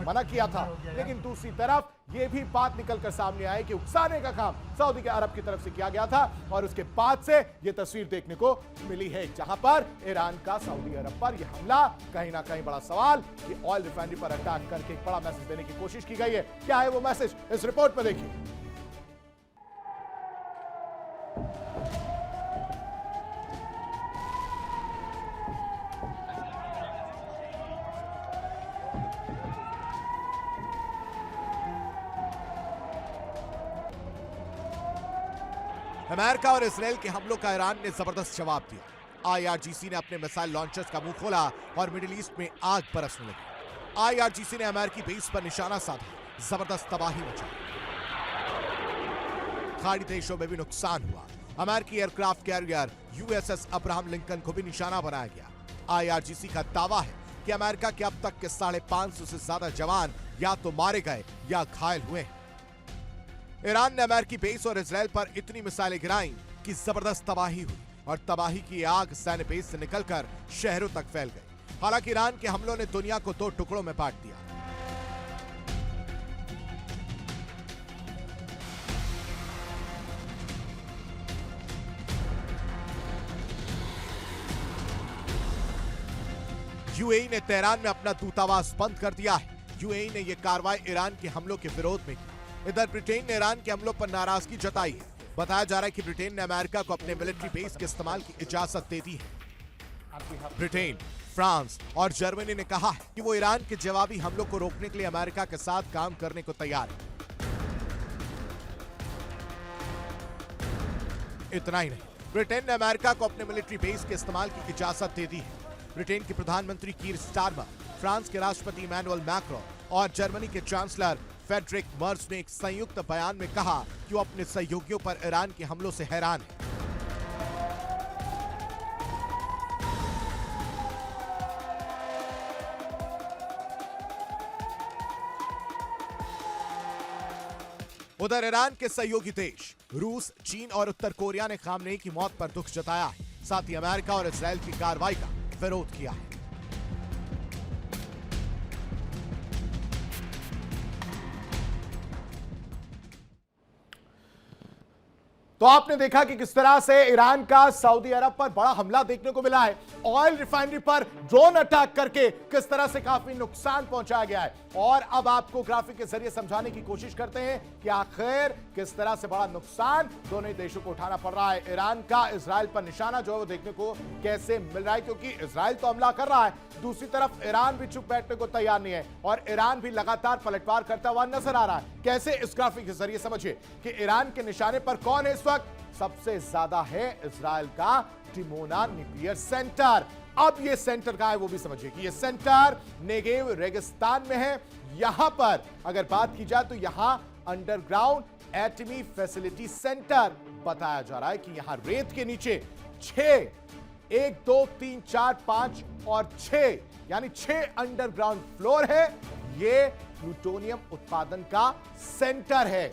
मना किया था, लेकिन दूसरी तरफ यह भी बात निकलकर सामने आई कि उकसाने का काम सऊदी अरब की तरफ से किया गया था और उसके बाद से यह तस्वीर देखने को मिली है, जहां पर ईरान का सऊदी अरब पर यह हमला कहीं ना कहीं बड़ा सवाल कि ऑयल रिफाइनरी पर अटैक करके एक बड़ा मैसेज देने की कोशिश की गई है। क्या है वो मैसेज, इस रिपोर्ट में देखिए। अमेरिका और इजरायल के हमलों का ईरान ने जबरदस्त जवाब दिया। आईआरजीसी ने अपने मिसाइल लॉन्चर्स का मुंह खोला और मिडिल ईस्ट में आग बरसने लगी। आईआरजीसी ने अमेरिकी बेस पर निशाना साधा, जबरदस्त तबाही मचाई। खाड़ी देशों में भी नुकसान हुआ। अमेरिकी aircraft carrier USS Abraham Lincoln को भी निशाना बनाया गया। आईआरजीसी का दावा है कि अमेरिका के अब तक के 550 से ज्यादा जवान या तो मारे गए या घायल हुए हैं। ईरान ने अमेरिकी बेस और इजरायल पर इतनी मिसाइलें गिराई कि जबरदस्त तबाही हुई और तबाही की आग सैन्य बेस से निकलकर शहरों तक फैल गई। हालांकि ईरान के हमलों ने दुनिया को 2 टुकड़ों में बांट दिया। यूएई ने तेहरान में अपना दूतावास बंद कर दिया है। यूएई ने यह कार्रवाई ईरान के हमलों के विरोध में की। इधर ब्रिटेन ने ईरान के हमलों पर नाराजगी जताई है। बताया जा रहा है कि ब्रिटेन ने अमेरिका को अपने मिलिट्री बेस के इस्तेमाल की इजाजत दे दी है। ब्रिटेन, फ्रांस और जर्मनी ने कहा है कि वो ईरान के जवाबी हमलों को रोकने के लिए अमेरिका के साथ काम करने को तैयार है। इतना ही नहीं, ब्रिटेन ने अमेरिका को अपने मिलिट्री बेस के इस्तेमाल की इजाजत दे दी है। ब्रिटेन के प्रधानमंत्री कीर स्टारमर, फ्रांस के राष्ट्रपति इमैनुअल मैक्रोन और जर्मनी के चांसलर फ्रेडरिक मर्ज ने एक संयुक्त बयान में कहा कि वो अपने सहयोगियों पर ईरान के हमलों से हैरान है। उधर ईरान के सहयोगी देश रूस, चीन और उत्तर कोरिया ने खामनेई की मौत पर दुख जताया है। साथ ही अमेरिका और इजरायल की कार्रवाई का विरोध किया है। तो आपने देखा कि किस तरह से ईरान का सऊदी अरब पर बड़ा हमला देखने को मिला है। ऑयल रिफाइनरी पर ड्रोन अटैक करके किस तरह से काफी नुकसान पहुंचाया गया है। और अब आपको ग्राफिक के जरिए समझाने की कोशिश करते हैं कि आखिर किस तरह से बड़ा नुकसान दोनों ही देशों को उठाना पड़ रहा है। ईरान का इजरायल पर निशाना जो है वो देखने को कैसे मिल रहा है, क्योंकि इजरायल तो हमला कर रहा है, दूसरी तरफ ईरान भी चुप बैठने को तैयार नहीं है और ईरान भी लगातार पलटवार करता हुआ नजर आ रहा है। कैसे, इस ग्राफिक के जरिए समझिए कि ईरान के निशाने पर कौन है इस वक्त। सबसे ज्यादा है इजरायल का डिमोना न्यूक्लियर सेंटर। अब ये सेंटर कहां है वो भी समझिए कि ये सेंटर नेगेव रेगिस्तान में है। यहां पर अगर बात की जाए तो यहां अंडरग्राउंड एटमी फैसिलिटी सेंटर बताया जा रहा है कि यहां रेत के नीचे 1 2 3 4 5 और 6 यानी 6 अंडरग्राउंड फ्लोर है। ये प्लूटोनियम उत्पादन का सेंटर है,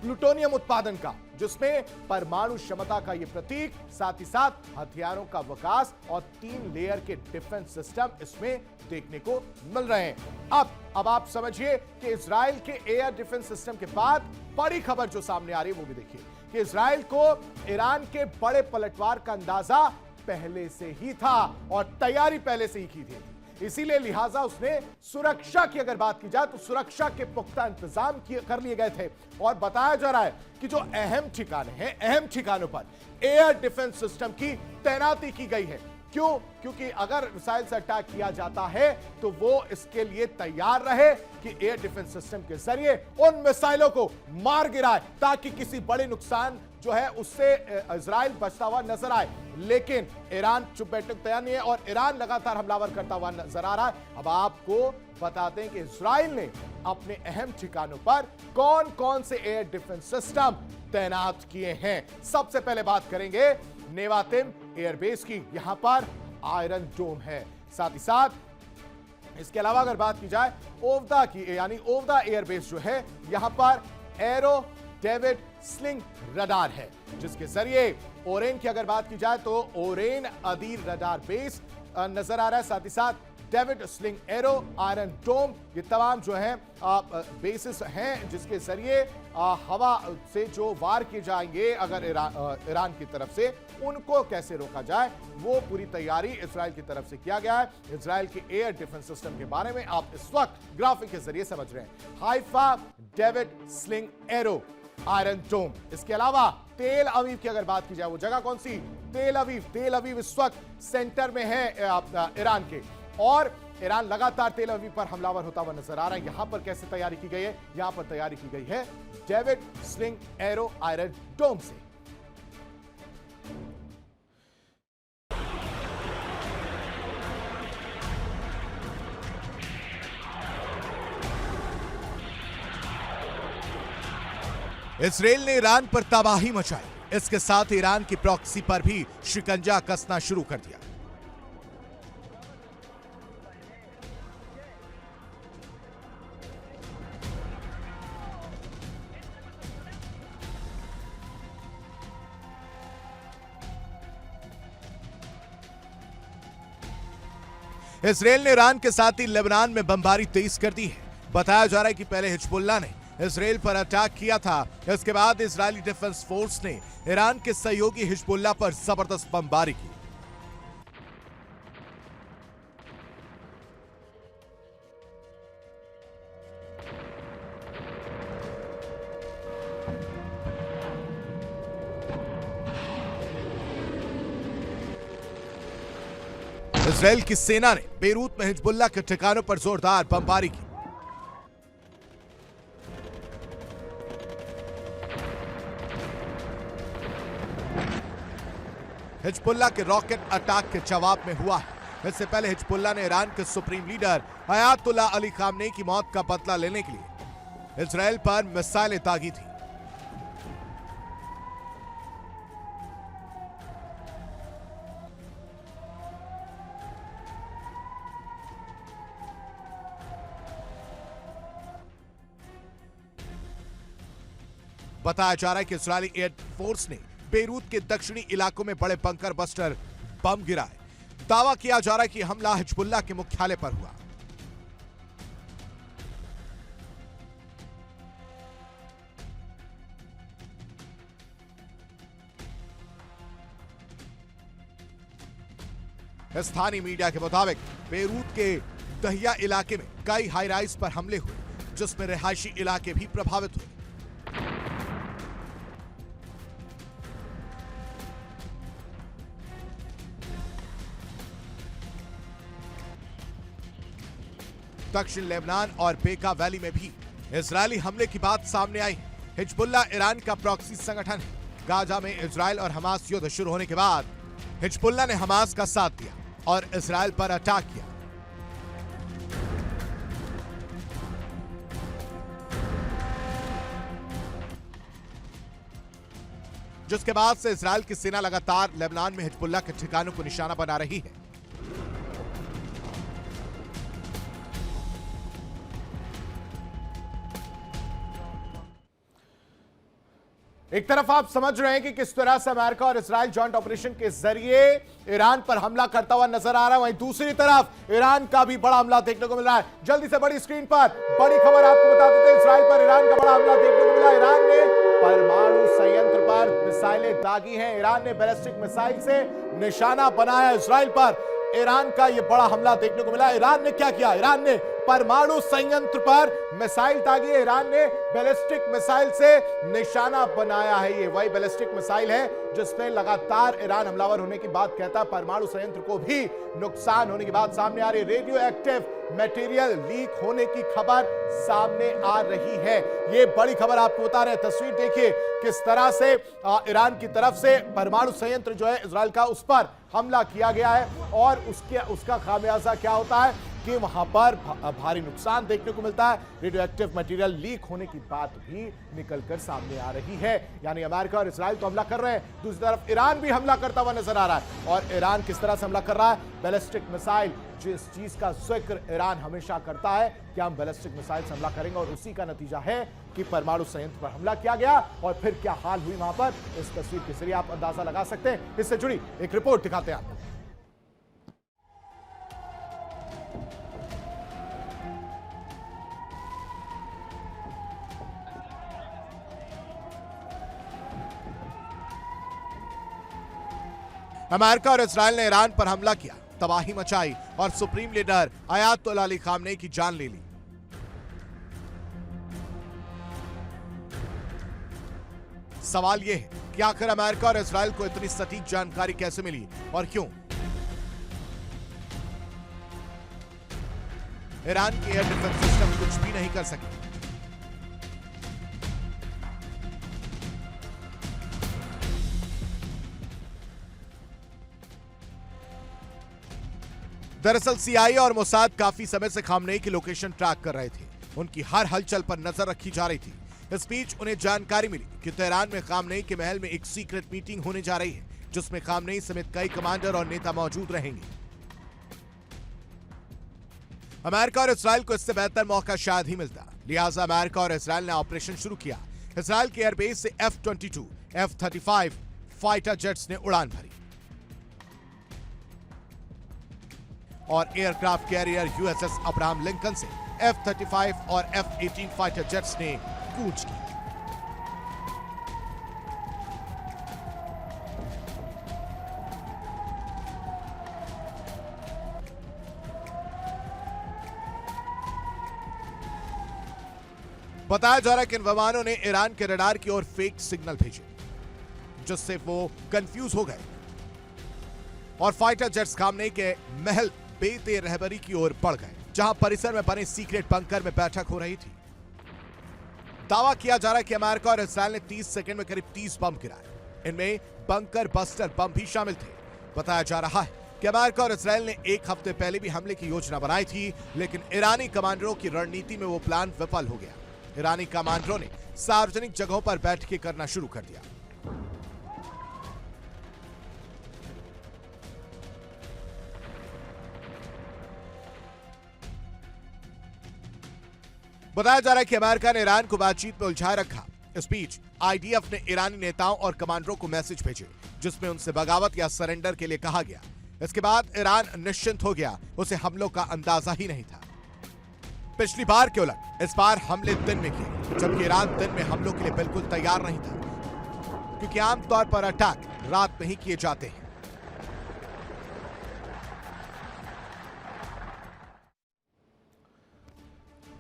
प्लूटोनियम उत्पादन का, जिसमें परमाणु क्षमता का यह प्रतीक, साथ ही साथ हथियारों का विकास और 3 लेयर के डिफेंस सिस्टम इसमें देखने को मिल रहे हैं। अब आप समझिए कि इजराइल के एयर डिफेंस सिस्टम के बाद बड़ी खबर जो सामने आ रही है वो भी देखिए कि इजराइल को ईरान के बड़े पलटवार का अंदाजा पहले से ही था और तैयारी पहले से ही की थी। इसीलिए लिहाजा उसने सुरक्षा की अगर बात की जाए तो सुरक्षा के पुख्ता इंतजाम कर लिए गए थे। और बताया जा रहा है कि जो अहम ठिकाने हैं, अहम ठिकानों पर एयर डिफेंस सिस्टम की तैनाती की गई है। क्यों? क्योंकि अगर मिसाइल से अटैक किया जाता है तो वो इसके लिए तैयार रहे कि एयर डिफेंस सिस्टम के जरिए उन मिसाइलों को मार गिराए, ताकि किसी बड़े नुकसान जो है उससे इजराइल बचता हुआ नजर आए। लेकिन ईरान चुप बैठने को तैयार नहीं है और ईरान लगातार हमलावर करता हुआ नजर आ रहा है। अब आपको बताते हैं कि इजराइल ने अपने अहम ठिकानों पर कौन कौन से एयर डिफेंस सिस्टम तैनात किए हैं। सबसे पहले बात करेंगे नेवातिम एयरबेस की। यहां पर आयरन डोम है। साथ ही साथ इसके अलावा अगर बात की जाए ओवदा की, यानी ओवदा एयरबेस जो है, यहां पर एरो डेविड स्लिंग रडार है, जिसके जरिए ओरेन की अगर बात की जाए तो ओरेन अदीर रडार बेस नजर आ रहा है। साथ ही साथ डेविड स्लिंग एरो, आयरन डोम, ये तमाम जो है बेसिस हैं जिसके जरिए हवा से जो वार किए जाएंगे अगर ईरान की तरफ से, उनको कैसे रोका जाए, वो पूरी तैयारी इजराइल की तरफ से किया गया है। इजराइल के एयर डिफेंस सिस्टम के बारे में आप इस वक्त ग्राफिक के जरिए समझ रहे हैं। Haifa David sling arrow, iron dome. इसके अलावा तेल अवीव की अगर बात की जाए, वो जगह कौन सी? तेल अवीव। तेल अवीव इस वक्त सेंटर में है ईरान के, और ईरान लगातार तेल अवीव पर हमलावर होता हुआ नजर आ रहा है। यहां पर कैसे तैयारी की गई है? यहां पर तैयारी की गई है डेविड स्लिंग एरो आयरन डोम से। इजराइल ने ईरान पर तबाही मचाई। इसके साथ ईरान की प्रॉक्सी पर भी शिकंजा कसना शुरू कर दिया। इजराइल ने ईरान के साथ ही लेबनान में बमबारी तेज कर दी है। बताया जा रहा है कि पहले हिजबुल्लाह ने इजराइल पर अटैक किया था, इसके बाद इजरायली डिफेंस फोर्स ने ईरान के सहयोगी हिजबुल्लाह पर जबरदस्त बमबारी की। इजराइल की सेना ने बेरूत में हिजबुल्लाह के ठिकानों पर जोरदार बमबारी की। हिजबुल्लाह के रॉकेट अटैक के जवाब में हुआ है। इससे पहले हिजबुल्लाह ने ईरान के supreme leader Ayatollah Ali Khamenei की मौत का बदला लेने के लिए इजराइल पर मिसाइलें दागी थी। बताया जा रहा है कि इजरायली एयर फोर्स ने बेरूत के दक्षिणी इलाकों में बड़े बंकर बस्टर बम गिराए। दावा किया जा रहा है कि हमला हिजबुल्लाह के मुख्यालय पर हुआ। स्थानीय मीडिया के मुताबिक बेरूत के दहिया इलाके में कई हाई राइज पर हमले हुए, जिसमें रिहायशी इलाके भी प्रभावित हुए। दक्षिण लेबनान और बेका वैली में भी इजरायली हमले की बात सामने आई। हिजबुल्लाह ईरान का प्रॉक्सी संगठन है। गाजा में इजरायल और हमास युद्ध शुरू होने के बाद हिजबुल्लाह ने हमास का साथ दिया और इजरायल पर अटैक किया। जिसके बाद से इजरायल की सेना लगातार लेबनान में हिजबुल्लाह के ठिकानों को निशाना बना रही है। एक तरफ आप समझ रहे हैं कि किस तरह से अमेरिका और इजराइल जॉइंट ऑपरेशन के जरिए ईरान पर हमला करता हुआ नजर आ रहा है, वहीं दूसरी तरफ ईरान का भी बड़ा हमला देखने को मिल रहा है। जल्दी से बड़ी स्क्रीन पर बड़ी खबर आपको बता देते हैं, इजराइल पर ईरान का बड़ा हमला देखने को मिला। ईरान ने परमाणु संयंत्र पर मिसाइलें दागी हैं। ईरान ने बैलिस्टिक मिसाइल से निशाना बनाया इजराइल पर। ईरान का यह बड़ा हमला देखने को मिला। ईरान ने क्या किया? ईरान ने परमाणु संयंत्र पर मिसाइल दागी। ईरान ने बैलिस्टिक मिसाइल से निशाना बनाया है। ये वही बैलिस्टिक मिसाइल है जिसमें लगातार ईरान हमलावर होने की बात कहता है। परमाणु संयंत्र को भी नुकसान होने की बात सामने आ रही है। रेडियो एक्टिव मटेरियल लीक होने की खबर सामने आ रही है। ये बड़ी खबर आपको बता रहे हैं। तस्वीर देखिए किस तरह से ईरान की तरफ से परमाणु संयंत्र जो है इजराइल का, उस पर हमला किया गया है और उसका खामियाजा क्या होता है कि वहां पर भारी नुकसान देखने को मिलता है। रेडियो एक्टिव मटेरियल लीक होने की बात भी निकलकर सामने आ रही है। यानी अमेरिका और इजराइल तो हमला कर रहे हैं, दूसरी तरफ ईरान भी हमला करता हुआ नजर आ रहा है। और ईरान किस तरह से हमला कर रहा है? बैलिस्टिक मिसाइल, जिस चीज का जिक्र ईरान हमेशा करता है कि हम बैलिस्टिक मिसाइल से हमला करेंगे, और उसी का नतीजा है कि परमाणु संयंत्र पर हमला किया गया। और फिर क्या हाल हुई वहां पर, इस तस्वीर के जरिए आप अंदाजा लगा सकते हैं। इससे जुड़ी एक रिपोर्ट दिखाते हैं आपको। अमेरिका और इजराइल ने ईरान पर हमला किया, तबाही मचाई और supreme leader Ayatollah Ali Khamenei की जान ले ली। सवाल यह है कि आखिर अमेरिका और इजराइल को इतनी सटीक जानकारी कैसे मिली और क्यों? ईरान की एयर डिफेंस सिस्टम कुछ भी नहीं कर सकी। दरअसल सीआईए और मोसाद काफी समय से खामनेई की लोकेशन ट्रैक कर रहे थे। उनकी हर हलचल पर नजर रखी जा रही थी। इस बीच उन्हें जानकारी मिली कि तेहरान में खामनेई के महल में एक सीक्रेट मीटिंग होने जा रही है, जिसमें खामनेई समेत कई कमांडर और नेता मौजूद रहेंगे। अमेरिका और इजराइल को इससे बेहतर मौका शायद ही मिलता, लिहाजा अमेरिका और इजराइल ने ऑपरेशन शुरू किया। इजराइल के एयरबेस से F-22, F-35 फाइटर जेट्स ने उड़ान भरी और aircraft carrier USS Abraham Lincoln से F-35 और F-18 फाइटर जेट्स ने कूच की। बताया जा रहा है कि इन विमानों ने ईरान के रडार की ओर फेक सिग्नल भेजे, जिससे वो कंफ्यूज हो गए और फाइटर जेट्स खामनेई के महल बेतेर रहबरी की ओर बढ़ गए, जहां परिसर में बने सीक्रेट बंकर में बैठक हो रही थी। दावा किया जा रहा है कि अमेरिका और इजराइल ने 30 सेकंड में करीब 30 बम गिराए। इनमें बंकर बस्टर बम भी शामिल थे। बताया जा रहा है कि अमेरिका और इजराइल ने एक हफ्ते पहले भी हमले की योजना बनाई थी, लेकिन ईरानी कमांडरों की रणनीति में वो प्लान विफल हो गया। ईरानी कमांडरों ने सार्वजनिक जगहों पर बैठकें करना शुरू कर दिया। बताया जा रहा है कि अमेरिका ने ईरान को बातचीत में उलझाए रखा। इस बीच आईडीएफ ने ईरानी नेताओं और कमांडरों को मैसेज भेजे, जिसमें उनसे बगावत या सरेंडर के लिए कहा गया। इसके बाद ईरान निश्चिंत हो गया, उसे हमलों का अंदाजा ही नहीं था। पिछली बार के उलट इस बार हमले दिन में किए, जबकि ईरान दिन में हमलों के लिए बिल्कुल तैयार नहीं था, क्योंकि आमतौर पर अटैक रात में ही किए जाते हैं।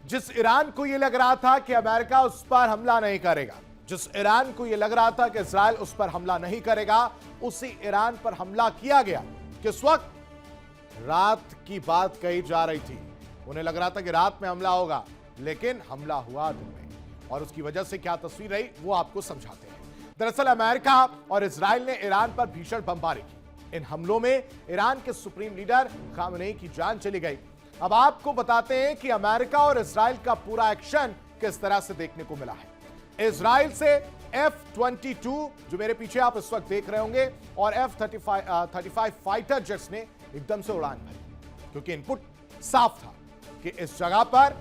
जिस ईरान को यह लग रहा था कि अमेरिका उस पर हमला नहीं करेगा, जिस ईरान को यह लग रहा था कि इजराइल उस पर हमला नहीं करेगा, उसी ईरान पर हमला किया गया। किस वक्त? रात की बात कही जा रही थी। उन्हें लग रहा था कि रात में हमला होगा, लेकिन हमला हुआ दिन में। और उसकी वजह से क्या तस्वीर रही वो आपको समझाते हैं। दरअसल अमेरिका और इजराइल ने ईरान पर भीषण बमबारी की। इन हमलों में ईरान के सुप्रीम लीडर खामनेई की जान चली गई। अब आपको बताते हैं कि अमेरिका और इजराइल का पूरा एक्शन किस तरह से देखने को मिला है। इजराइल से F-22 जो मेरे पीछे आप इस वक्त देख रहे होंगे और F-35 फाइटर जेट्स ने एकदम से उड़ान भरी, क्योंकि इनपुट साफ था कि इस जगह पर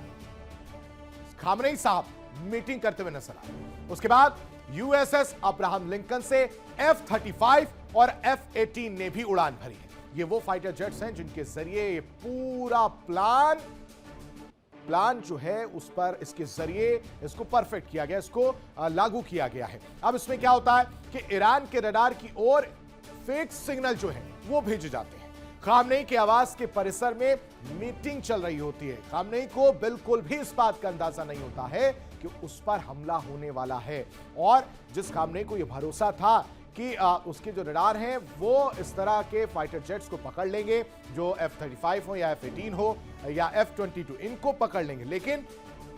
खामनेई साहब मीटिंग करते हुए नजर आए। उसके बाद यूएसएस अब्राहम लिंकन से F-35 और F-18 ने भी उड़ान भरी है। ये वो फाइटर जेट्स हैं जिनके जरिए ये पूरा प्लान जो है उस पर इसके जरिए इसको परफेक्ट किया गया, इसको लागू किया गया है। अब इसमें क्या होता है कि ईरान के रडार की ओर फेक सिग्नल जो है वो भेजे जाते हैं। खामनेई के आवास के परिसर में मीटिंग चल रही होती है। खामनेई को बिल्कुल भी इस बात का अंदाजा नहीं होता है कि उस पर हमला होने वाला है, और जिस खामनेई को यह भरोसा था कि उसके जो रडार हैं वो इस तरह के फाइटर जेट्स को पकड़ लेंगे, जो F-35 हो या F-18 हो या F-22, इनको पकड़ लेंगे। लेकिन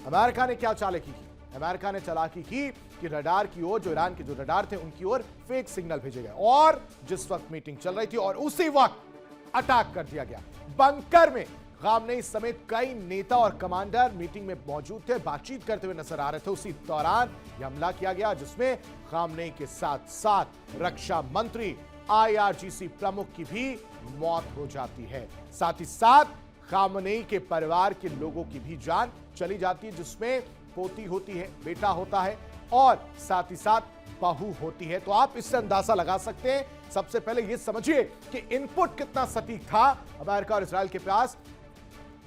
अमेरिका ने क्या चालाकी की? अमेरिका ने चालाकी की कि रडार की ओर, जो ईरान के जो रडार थे उनकी ओर फेक सिग्नल भेजे गए, और जिस वक्त मीटिंग चल रही थी और उसी वक्त अटैक कर दिया गया। बंकर में खामनेई समेत कई नेता और कमांडर मीटिंग में मौजूद थे, बातचीत करते हुए नजर आ रहे थे। उसी दौरान यह हमला किया गया, जिसमें खामनेई के साथ साथ रक्षा मंत्री, IRGC प्रमुख की भी मौत हो जाती है। साथ ही साथ खामनेई के परिवार के लोगों की भी जान चली जाती है, जिसमें पोती होती है, बेटा होता है और साथ ही साथ बहू होती है। तो आप इससे अंदाजा लगा सकते हैं। सबसे पहले यह समझिए कि इनपुट कितना सटीक था अमेरिका और इजराइल के पास,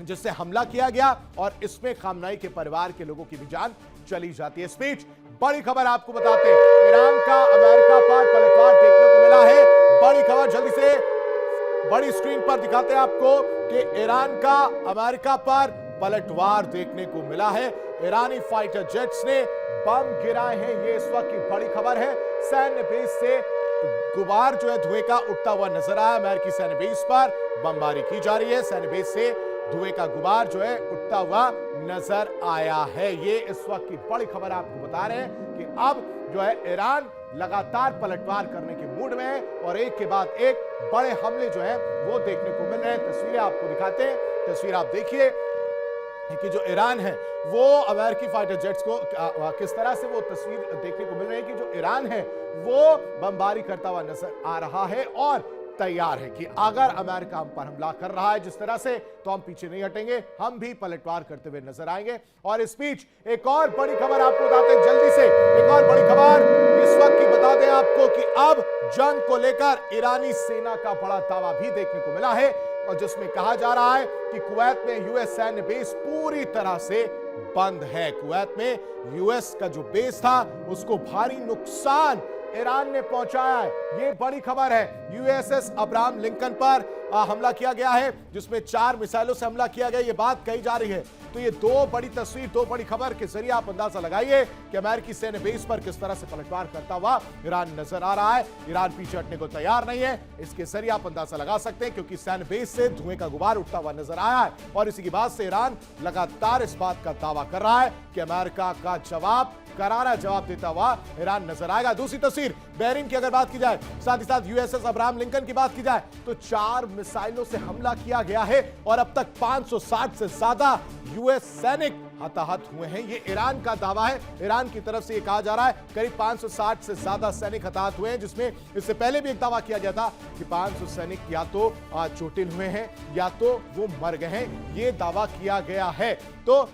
जिससे हमला किया गया, और इसमें खामनेई के परिवार के लोगों की भी जान चली जाती है। इस बीच बड़ी खबर आपको बताते हैं, ईरान का अमेरिका पर पलटवार देखने को मिला है। बड़ी खबर जल्दी से बड़ी स्क्रीन पर दिखाते हैं आपको कि ईरान का अमेरिका पर पलटवार देखने को मिला है। ईरानी फाइटर जेट्स ने बम गिराए हैं, ये इस वक्त की बड़ी खबर है। सैन्य बेस से गुबार जो है धुएं का उठता हुआ नजर आया। अमेरिकी सैन्य बेस पर बमबारी की जा रही है, सैन्य बेस से धुएं का गुबार जो है उठता हुआ नजर आया है। ये इस वक्त की बड़ी खबर आपको बता रहे हैं कि अब जो है ईरान लगातार पलटवार करने के मूड में है, और एक के बाद एक बड़े हमले जो है वो देखने को मिल रहे हैं। तस्वीरें आपको दिखाते हैं, तस्वीर आप देखिए कि जो ईरान है वो अमेरिकी फाइटर जेट्स को किस तरह से वो तस्वीर देखने को मिल रही है कि जो ईरान है वो बमबारी करता हुआ नजर आ रहा है, और तैयार है कि अगर अमेरिका हम पर हमला कर रहा है जिस तरह से, तो हम पीछे नहीं हटेंगे, हम भी पलटवार करते हुए नजर आएंगे। और इस बीच एक और बड़ी खबर आपको बताते हैं, जल्दी से एक और बड़ी खबर इस वक्त की बता दें आपको कि अब जंग को लेकर ईरानी सेना का बड़ा दावा भी देखने को मिला है, और जिसमें कहा जा रहा है कि कुवैत में यूएस सैन्य बेस पूरी तरह से बंद है। कुवैत में यूएस का जो बेस था उसको भारी नुकसान ईरान ने पहुंचाया है। यह बड़ी खबर है। यूएसएस अब्राहम लिंकन पर हमला किया गया है, जिसमें 4 मिसाइलों से हमला किया गया, यह बात कही जा रही है। तो ये दो बड़ी तस्वीर, दो बड़ी खबर के जरिए आप अंदाजा लगाइए कि अमेरिकी सैन्य बेस पर किस तरह से पलटवार करता हुआ ईरान नजर आ रहा है। ईरान पीछे हटने को तैयार नहीं है, इसके जरिए आप अंदाजा लगा सकते हैं, क्योंकि सैन्य बेस से धुएं का गुबार उठता हुआ नजर आया है, और इसी की बात से ईरान लगातार इस बात का दावा कर रहा है कि अमेरिका का जवाब, करारा जवाब देता हुआ ईरान नजर आएगा। दूसरी तस्वीर बहरीन की अगर बात की जाए, साथ ही साथ यूएसएस अब्राहम लिंकन की बात की जाए, तो 4 मिसाइलों से हमला किया गया है, और अब तक 560 से ज्यादा यूएस सैनिक हताहत हुए हैं। ये ईरान का दावा है। ईरान की तरफ से ये कहा जा रहा है करीब 560 से ज्यादा सैनिक हताहत हुए हैं, जिसमें इससे पहले भी एक दावा किया गया था कि 500 सैनिक या तो चोटिल हुए हैं या तो वो मर गए हैं। ये दावा किया गया है। तो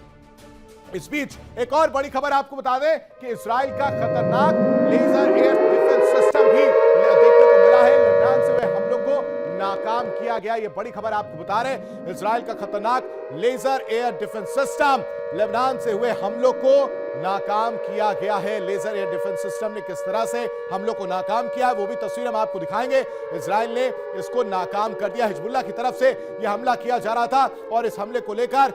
इस बीच एक और बड़ी खबर आपको बता दें कि इजराइल का खतरनाक लेजर एयर डिफेंस सिस्टम भी देखने को मिला है। लेबनान से हुए हमलों को नाकाम किया गया। यह बड़ी खबर आपको बता रहे हैं। इजराइल का खतरनाक laser air defence system, Lebanon से हुए हमलों को नाकाम किया गया है। लेजर एयर डिफेंस सिस्टम ने किस तरह से हमलों को नाकाम किया है वो भी तस्वीर हम आपको दिखाएंगे। इजराइल ने इसको नाकाम कर दिया। हिजबुल्लाह की तरफ से यह हमला किया जा रहा था, और इस हमले को लेकर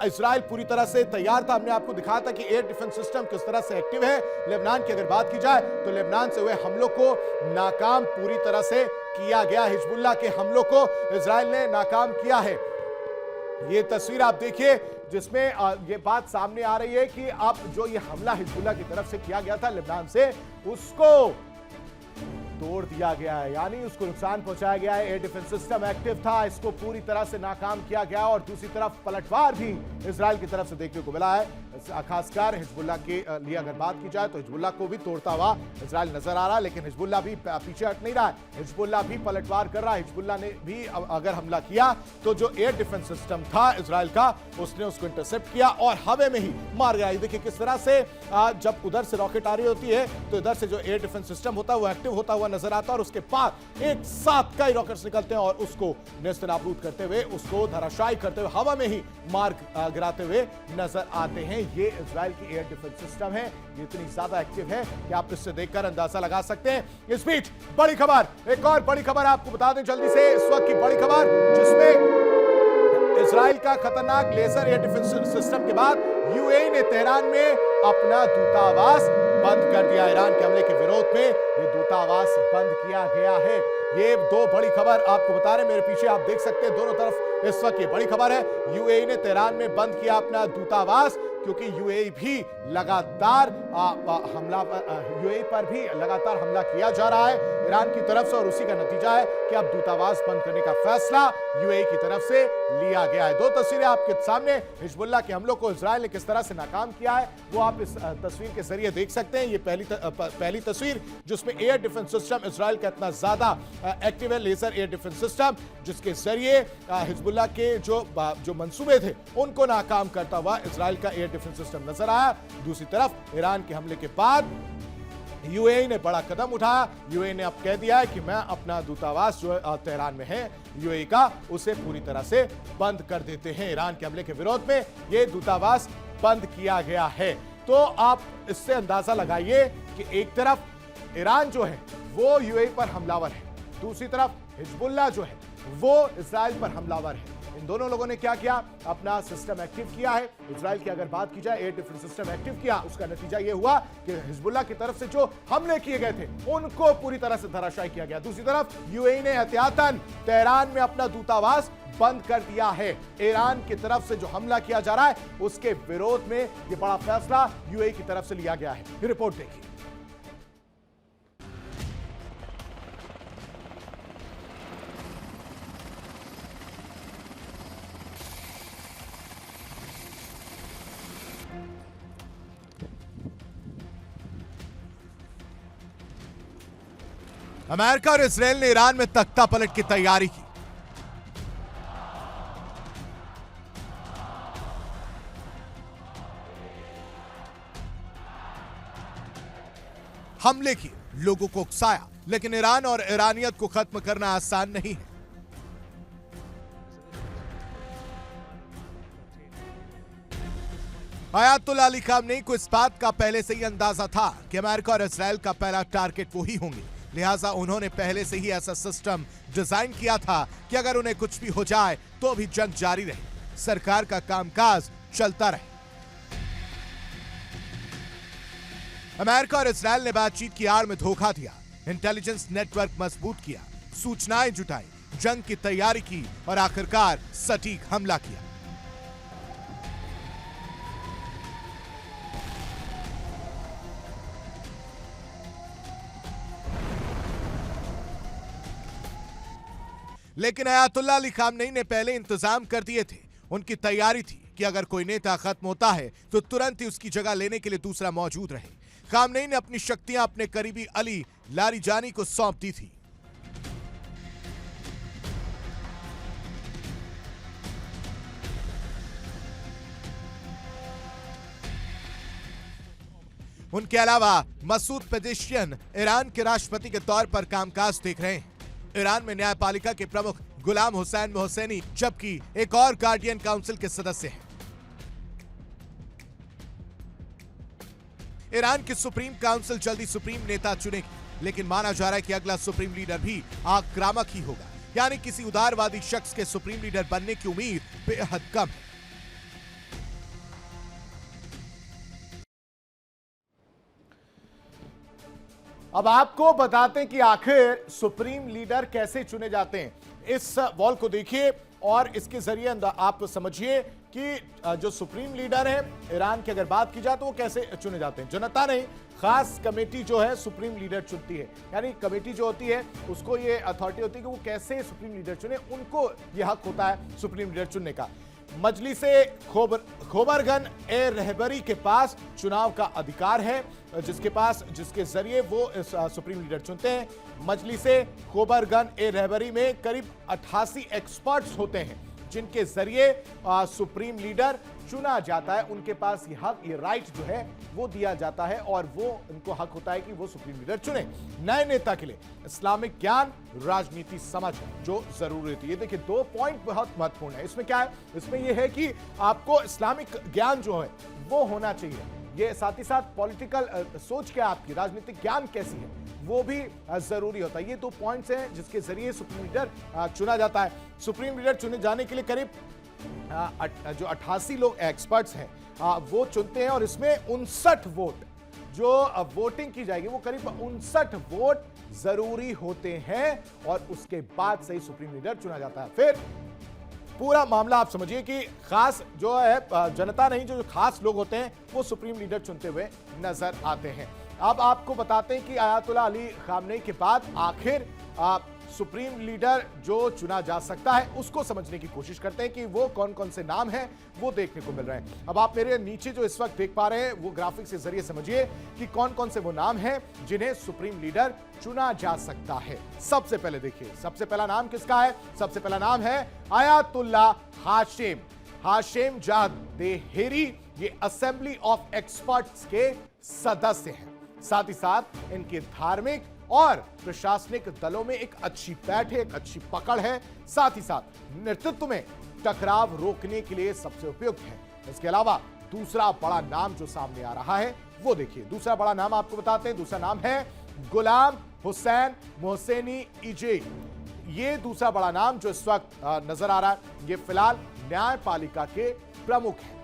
इजराइल पूरी तरह से तैयार था। हमने आपको दिखाया था कि एयर डिफेंस सिस्टम किस तरह से एक्टिव है। लेबनान की अगर बात की जाए तो लेबनान से हुए हमलों को नाकाम पूरी तरह से किया गया। हिजबुल्लाह के हमलों को इजराइल ने नाकाम किया है। ये तस्वीर आप देखिए, जिसमें ये बात सामने आ रही है कि अब जो ये हमला हिजबुल्लाह की तरफ से किया गया था लेबनान से, उसको तोड़ दिया गया है, यानी उसको नुकसान पहुंचाया गया है। एयर डिफेंस सिस्टम एक्टिव था, इसको पूरी तरह से नाकाम किया गया, और दूसरी तरफ पलटवार भी इजराइल की तरफ से देखने को मिला है। खासकर हिजबुल्लाह के लिए अगर बात की जाए तो हिजबुल्लाह को भी तोड़ता हुआ इजराइल नजर आ रहा है, लेकिन हिजबुल्लाह भी पीछे हट नहीं रहा है। हिजबुल्लाह भी पलटवार कर रहा है। हिजबुल्लाह ने भी अगर हमला किया तो जो एयर डिफेंस सिस्टम था इजराइल का, उसने उसको इंटरसेप्ट किया और हवा में ही मार गया। देखिए किस तरह से जब उधर से रॉकेट आ रही होती है तो इधर से जो एयर डिफेंस सिस्टम होता है वो एक्टिव होता हुआ नजर आता है और उसके बाद एक साथ कई रॉकेट्स निकलते हैं और उसको नेस्तनाबूद करते हुए, उसको धराशायी करते हुए, हवा में ही मार गिराते हुए नजर आते हैं। ये इजराइल की एयर डिफेंस सिस्टम है, ये इतनी ज्यादा एक्टिव है कि आप इससे देखकर अंदाजा लगा सकते हैं। इस बीच बड़ी खबर, एक और बड़ी खबर आपको बता दें जल्दी से, इस वक्त की बड़ी खबर जिसमें इजराइल का खतरनाक लेजर एयर डिफेंस सिस्टम के बाद यूएई ने तेहरान में अपना दूतावास बंद कर दिया। ईरान के हमले के विरोध में यह दूतावास बंद किया गया है। ये दो बड़ी खबर आपको बता रहे हैं, मेरे पीछे आप देख सकते हैं दोनों तरफ इस वक्त ये बड़ी खबर है। यूएई ने तेहरान में बंद किया अपना दूतावास क्योंकि यूएई भी लगातार यूएई पर भी लगातार हमला किया जा रहा है ईरान की तरफ से और उसी का नतीजा है कि अब दूतावास बंद करने का फैसला यूएई की तरफ से लिया गया है। दो तस्वीरें आपके सामने, हिजबुल्लाह के हमलों को इजराइल ने किस तरह से नाकाम किया है वो आप इस तस्वीर के जरिए देख सकते हैं। ये पहली तस्वीर जिसमें एयर डिफेंस सिस्टम इजराइल का इतना ज्यादा एक्टिव है, लेजर एयर डिफेंस सिस्टम, जिसके जरिए हिजबुल्लाह के जो मंसूबे थे उनको नाकाम करता हुआ इजराइल का एयर डिफेंस सिस्टम नजर आया। दूसरी तरफ ईरान के हमले के बाद यूएई ने बड़ा कदम उठाया। यूएई ने अब कह दिया है कि मैं अपना दूतावास जो तेहरान में है यूएई का, उसे पूरी तरह से बंद कर देते हैं। ईरान के हमले के विरोध में यह दूतावास बंद किया गया है। तो आप इससे अंदाजा लगाइए कि एक तरफ ईरान जो है वो यूएई पर हमलावर है, दूसरी तरफ हिजबुल्लाह जो है वो इजराइल पर हमलावर है। इन दोनों लोगों ने क्या किया, अपना सिस्टम एक्टिव किया है। इजराइल की अगर बात की जाए, एयर डिफेंस सिस्टम एक्टिव किया, उसका नतीजा यह हुआ कि हिजबुल्लाह की तरफ से जो हमले किए गए थे उनको पूरी तरह से धराशायी किया गया। दूसरी तरफ यूएई ने एहतियातन तेहरान में अपना दूतावास बंद कर दिया है। ईरान की तरफ से जो हमला किया जा रहा है उसके विरोध में यह बड़ा फैसला यूएई की तरफ से लिया गया है। रिपोर्ट देखिए। अमेरिका और इजराइल ने ईरान में तख्ता पलट की तैयारी की। हमले किए, लोगों को उकसाया, लेकिन ईरान और ईरानियत को खत्म करना आसान नहीं है। अयातुल्लाह अली खामनेई को इस बात का पहले से ही अंदाजा था कि अमेरिका और इजराइल का पहला टारगेट वो ही होंगे, लिहाजा उन्होंने पहले से ही ऐसा सिस्टम डिजाइन किया था कि अगर उन्हें कुछ भी हो जाए तो भी जंग जारी रहे, सरकार का कामकाज चलता रहे। अमेरिका और इजराइल ने बातचीत की आड़ में धोखा दिया, इंटेलिजेंस नेटवर्क मजबूत किया, सूचनाएं जुटाई, जंग की तैयारी की और आखिरकार सटीक हमला किया। लेकिन अयातुल्लाह अली खामनेई ने पहले इंतजाम कर दिए थे। उनकी तैयारी थी कि अगर कोई नेता खत्म होता है तो तुरंत ही उसकी जगह लेने के लिए दूसरा मौजूद रहे। खामनेई ने अपनी शक्तियां अपने करीबी अली लारिजानी को सौंप दी थी। उनके अलावा मसूद पेजेशियन ईरान के राष्ट्रपति के तौर पर कामकाज देख रहे हैं। ईरान में न्यायपालिका के प्रमुख गुलाम हुसैन मोहसेनी जबकि एक और गार्डियन काउंसिल के सदस्य हैं। ईरान की सुप्रीम काउंसिल जल्दी सुप्रीम नेता चुनेगी, लेकिन माना जा रहा है कि अगला सुप्रीम लीडर भी आक्रामक ही होगा, यानी किसी उदारवादी शख्स के सुप्रीम लीडर बनने की उम्मीद बेहद कम है। अब आपको बताते हैं कि आखिर सुप्रीम लीडर कैसे चुने जाते हैं। इस वॉल को देखिए और इसके जरिए आप समझिए कि जो सुप्रीम लीडर है ईरान की अगर बात की जाए तो वो कैसे चुने जाते हैं। जनता नहीं, खास कमेटी जो है सुप्रीम लीडर चुनती है, यानी कमेटी जो होती है उसको ये अथॉरिटी होती है कि वो कैसे सुप्रीम लीडर चुने, उनको ये हक होता है सुप्रीम लीडर चुनने का। मजलिसे खोबरगन ए रहबरी के पास चुनाव का अधिकार है, जिसके जरिए वो इस सुप्रीम लीडर चुनते हैं। मजलिसे खोबरगन ए रहबरी में करीब 88 एक्सपर्ट्स होते हैं जिनके जरिए सुप्रीम लीडर चुना जाता है, उनके पास ये हक, ये राइट जो है वो दिया जाता है और वो उनको हक होता है कि वो सुप्रीम लीडर चुने। नए नेता के लिए इस्लामिक ज्ञान, राजनीति समझ जो जरूरी होती है। देखिए 2 पॉइंट बहुत महत्वपूर्ण है। इसमें क्या है? इसमें यह है कि आपको इस्लामिक ज्ञान जो है वो होना चाहिए। ये साथ ही साथ पॉलिटिकल सोच क्या आपकी, राजनीतिक ज्ञान कैसी है, वो भी जरूरी होता है। ये 2 पॉइंट्स हैं जिसके जरिए सुप्रीम लीडर चुना जाता है। सुप्रीम लीडर चुने जाने के लिए करीब जो 88 लोग एक्सपर्ट्स हैं वो चुनते हैं और इसमें 59 वोट जो वोटिंग की जाएगी वो करीब 59 वोट जरूरी होते हैं और उसके बाद से ही सुप्रीम लीडर चुना जाता है। फिर पूरा मामला आप समझिए कि खास जो है जनता नहीं, जो खास लोग होते हैं वो सुप्रीम लीडर चुनते हुए नजर आते हैं। अब आपको बताते हैं कि आयतुल्लाह अली खामनेई के बाद आखिर सुप्रीम लीडर जो चुना जा सकता है उसको समझने की कोशिश करते हैं कि वो कौन कौन से नाम हैं वो देखने को मिल रहे हैं। अब आप मेरे नीचे जो इस वक्त देख पा रहे हैं वो ग्राफिक्स के जरिए समझिए कि कौन कौन से वो नाम हैं जिन्हें सुप्रीम लीडर चुना जा सकता है। सबसे पहले देखिए, सबसे पहला नाम किसका है? सबसे पहला नाम है आयतुल्लाह हाशिम जाह देहेरी। ये असेंबली ऑफ एक्सपर्ट्स के सदस्य हैं। साथ ही साथ इनके धार्मिक और प्रशासनिक दलों में एक अच्छी पैठ है, एक अच्छी पकड़ है। साथ ही साथ नेतृत्व में टकराव रोकने के लिए सबसे उपयुक्त है। इसके अलावा दूसरा बड़ा नाम जो सामने आ रहा है वो देखिए। दूसरा बड़ा नाम आपको बताते हैं। दूसरा नाम है गुलाम हुसैन मोहसेनी इजे। ये दूसरा बड़ा नाम जो इस वक्त नजर आ रहा है, ये फिलहाल न्यायपालिका के प्रमुख हैं।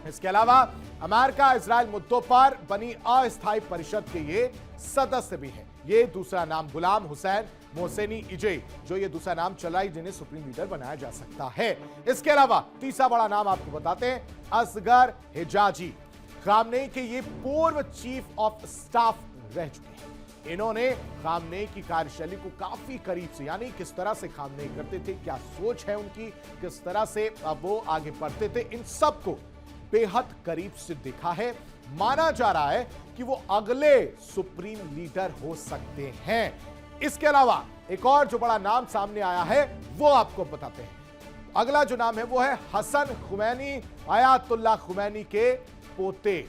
इसके अलावा अमेरिका इजराइल मुद्दों पर बनी अस्थायी परिषद के ये सदस्य भी हैं। ये दूसरा नाम गुलाम हुसैन मोहसेनी इजे, जो ये दूसरा नाम चल रहा है जिन्हें सुप्रीम लीडर बनाया जा सकता है। इसके अलावा तीसरा बड़ा नाम आपको बताते हैं, असगर हिजाजी। खामनेई के ये पूर्व चीफ ऑफ स्टाफ रह चुके हैं। इन्होंने खामनेई की कार्यशैली को काफी करीब से, यानी किस तरह से खामनेई करते थे, क्या सोच है उनकी, किस तरह से वो आगे बढ़ते थे, इन सबको बेहद करीब से देखा है। माना जा रहा है कि वो अगले सुप्रीम लीडर हो सकते हैं। इसके अलावा एक और जो बड़ा नाम सामने आया है वो आपको बताते हैं। अगला जो नाम है वो है हसन खुमैनी, आयतुल्लाह खुमैनी के पोते।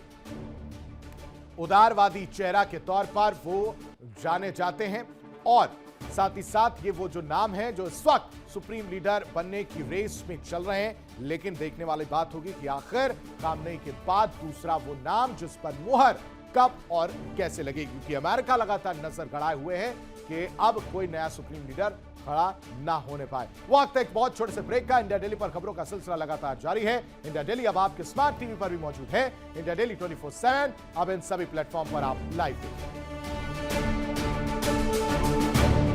उदारवादी चेहरा के तौर पर वो जाने जाते हैं और साथ ही साथ ये वो जो नाम है जो इस वक्त सुप्रीम लीडर बनने की रेस में चल रहे हैं। लेकिन देखने वाली बात होगी कि आखिर खामनेई के बाद दूसरा वो नाम जिस पर मुहर कब और कैसे लगेगी, क्योंकि अमेरिका लगातार नजर गड़ाए हुए है कि अब कोई नया सुप्रीम लीडर खड़ा ना होने पाए। वक्त एक बहुत छोटे से ब्रेक का। इंडिया डेली पर खबरों का सिलसिला लगातार जारी है। इंडिया डेली अब आपके स्मार्ट टीवी पर भी मौजूद है। इंडिया डेली 24/7 अब इन सभी प्लेटफॉर्म पर आप लाइव देखिए।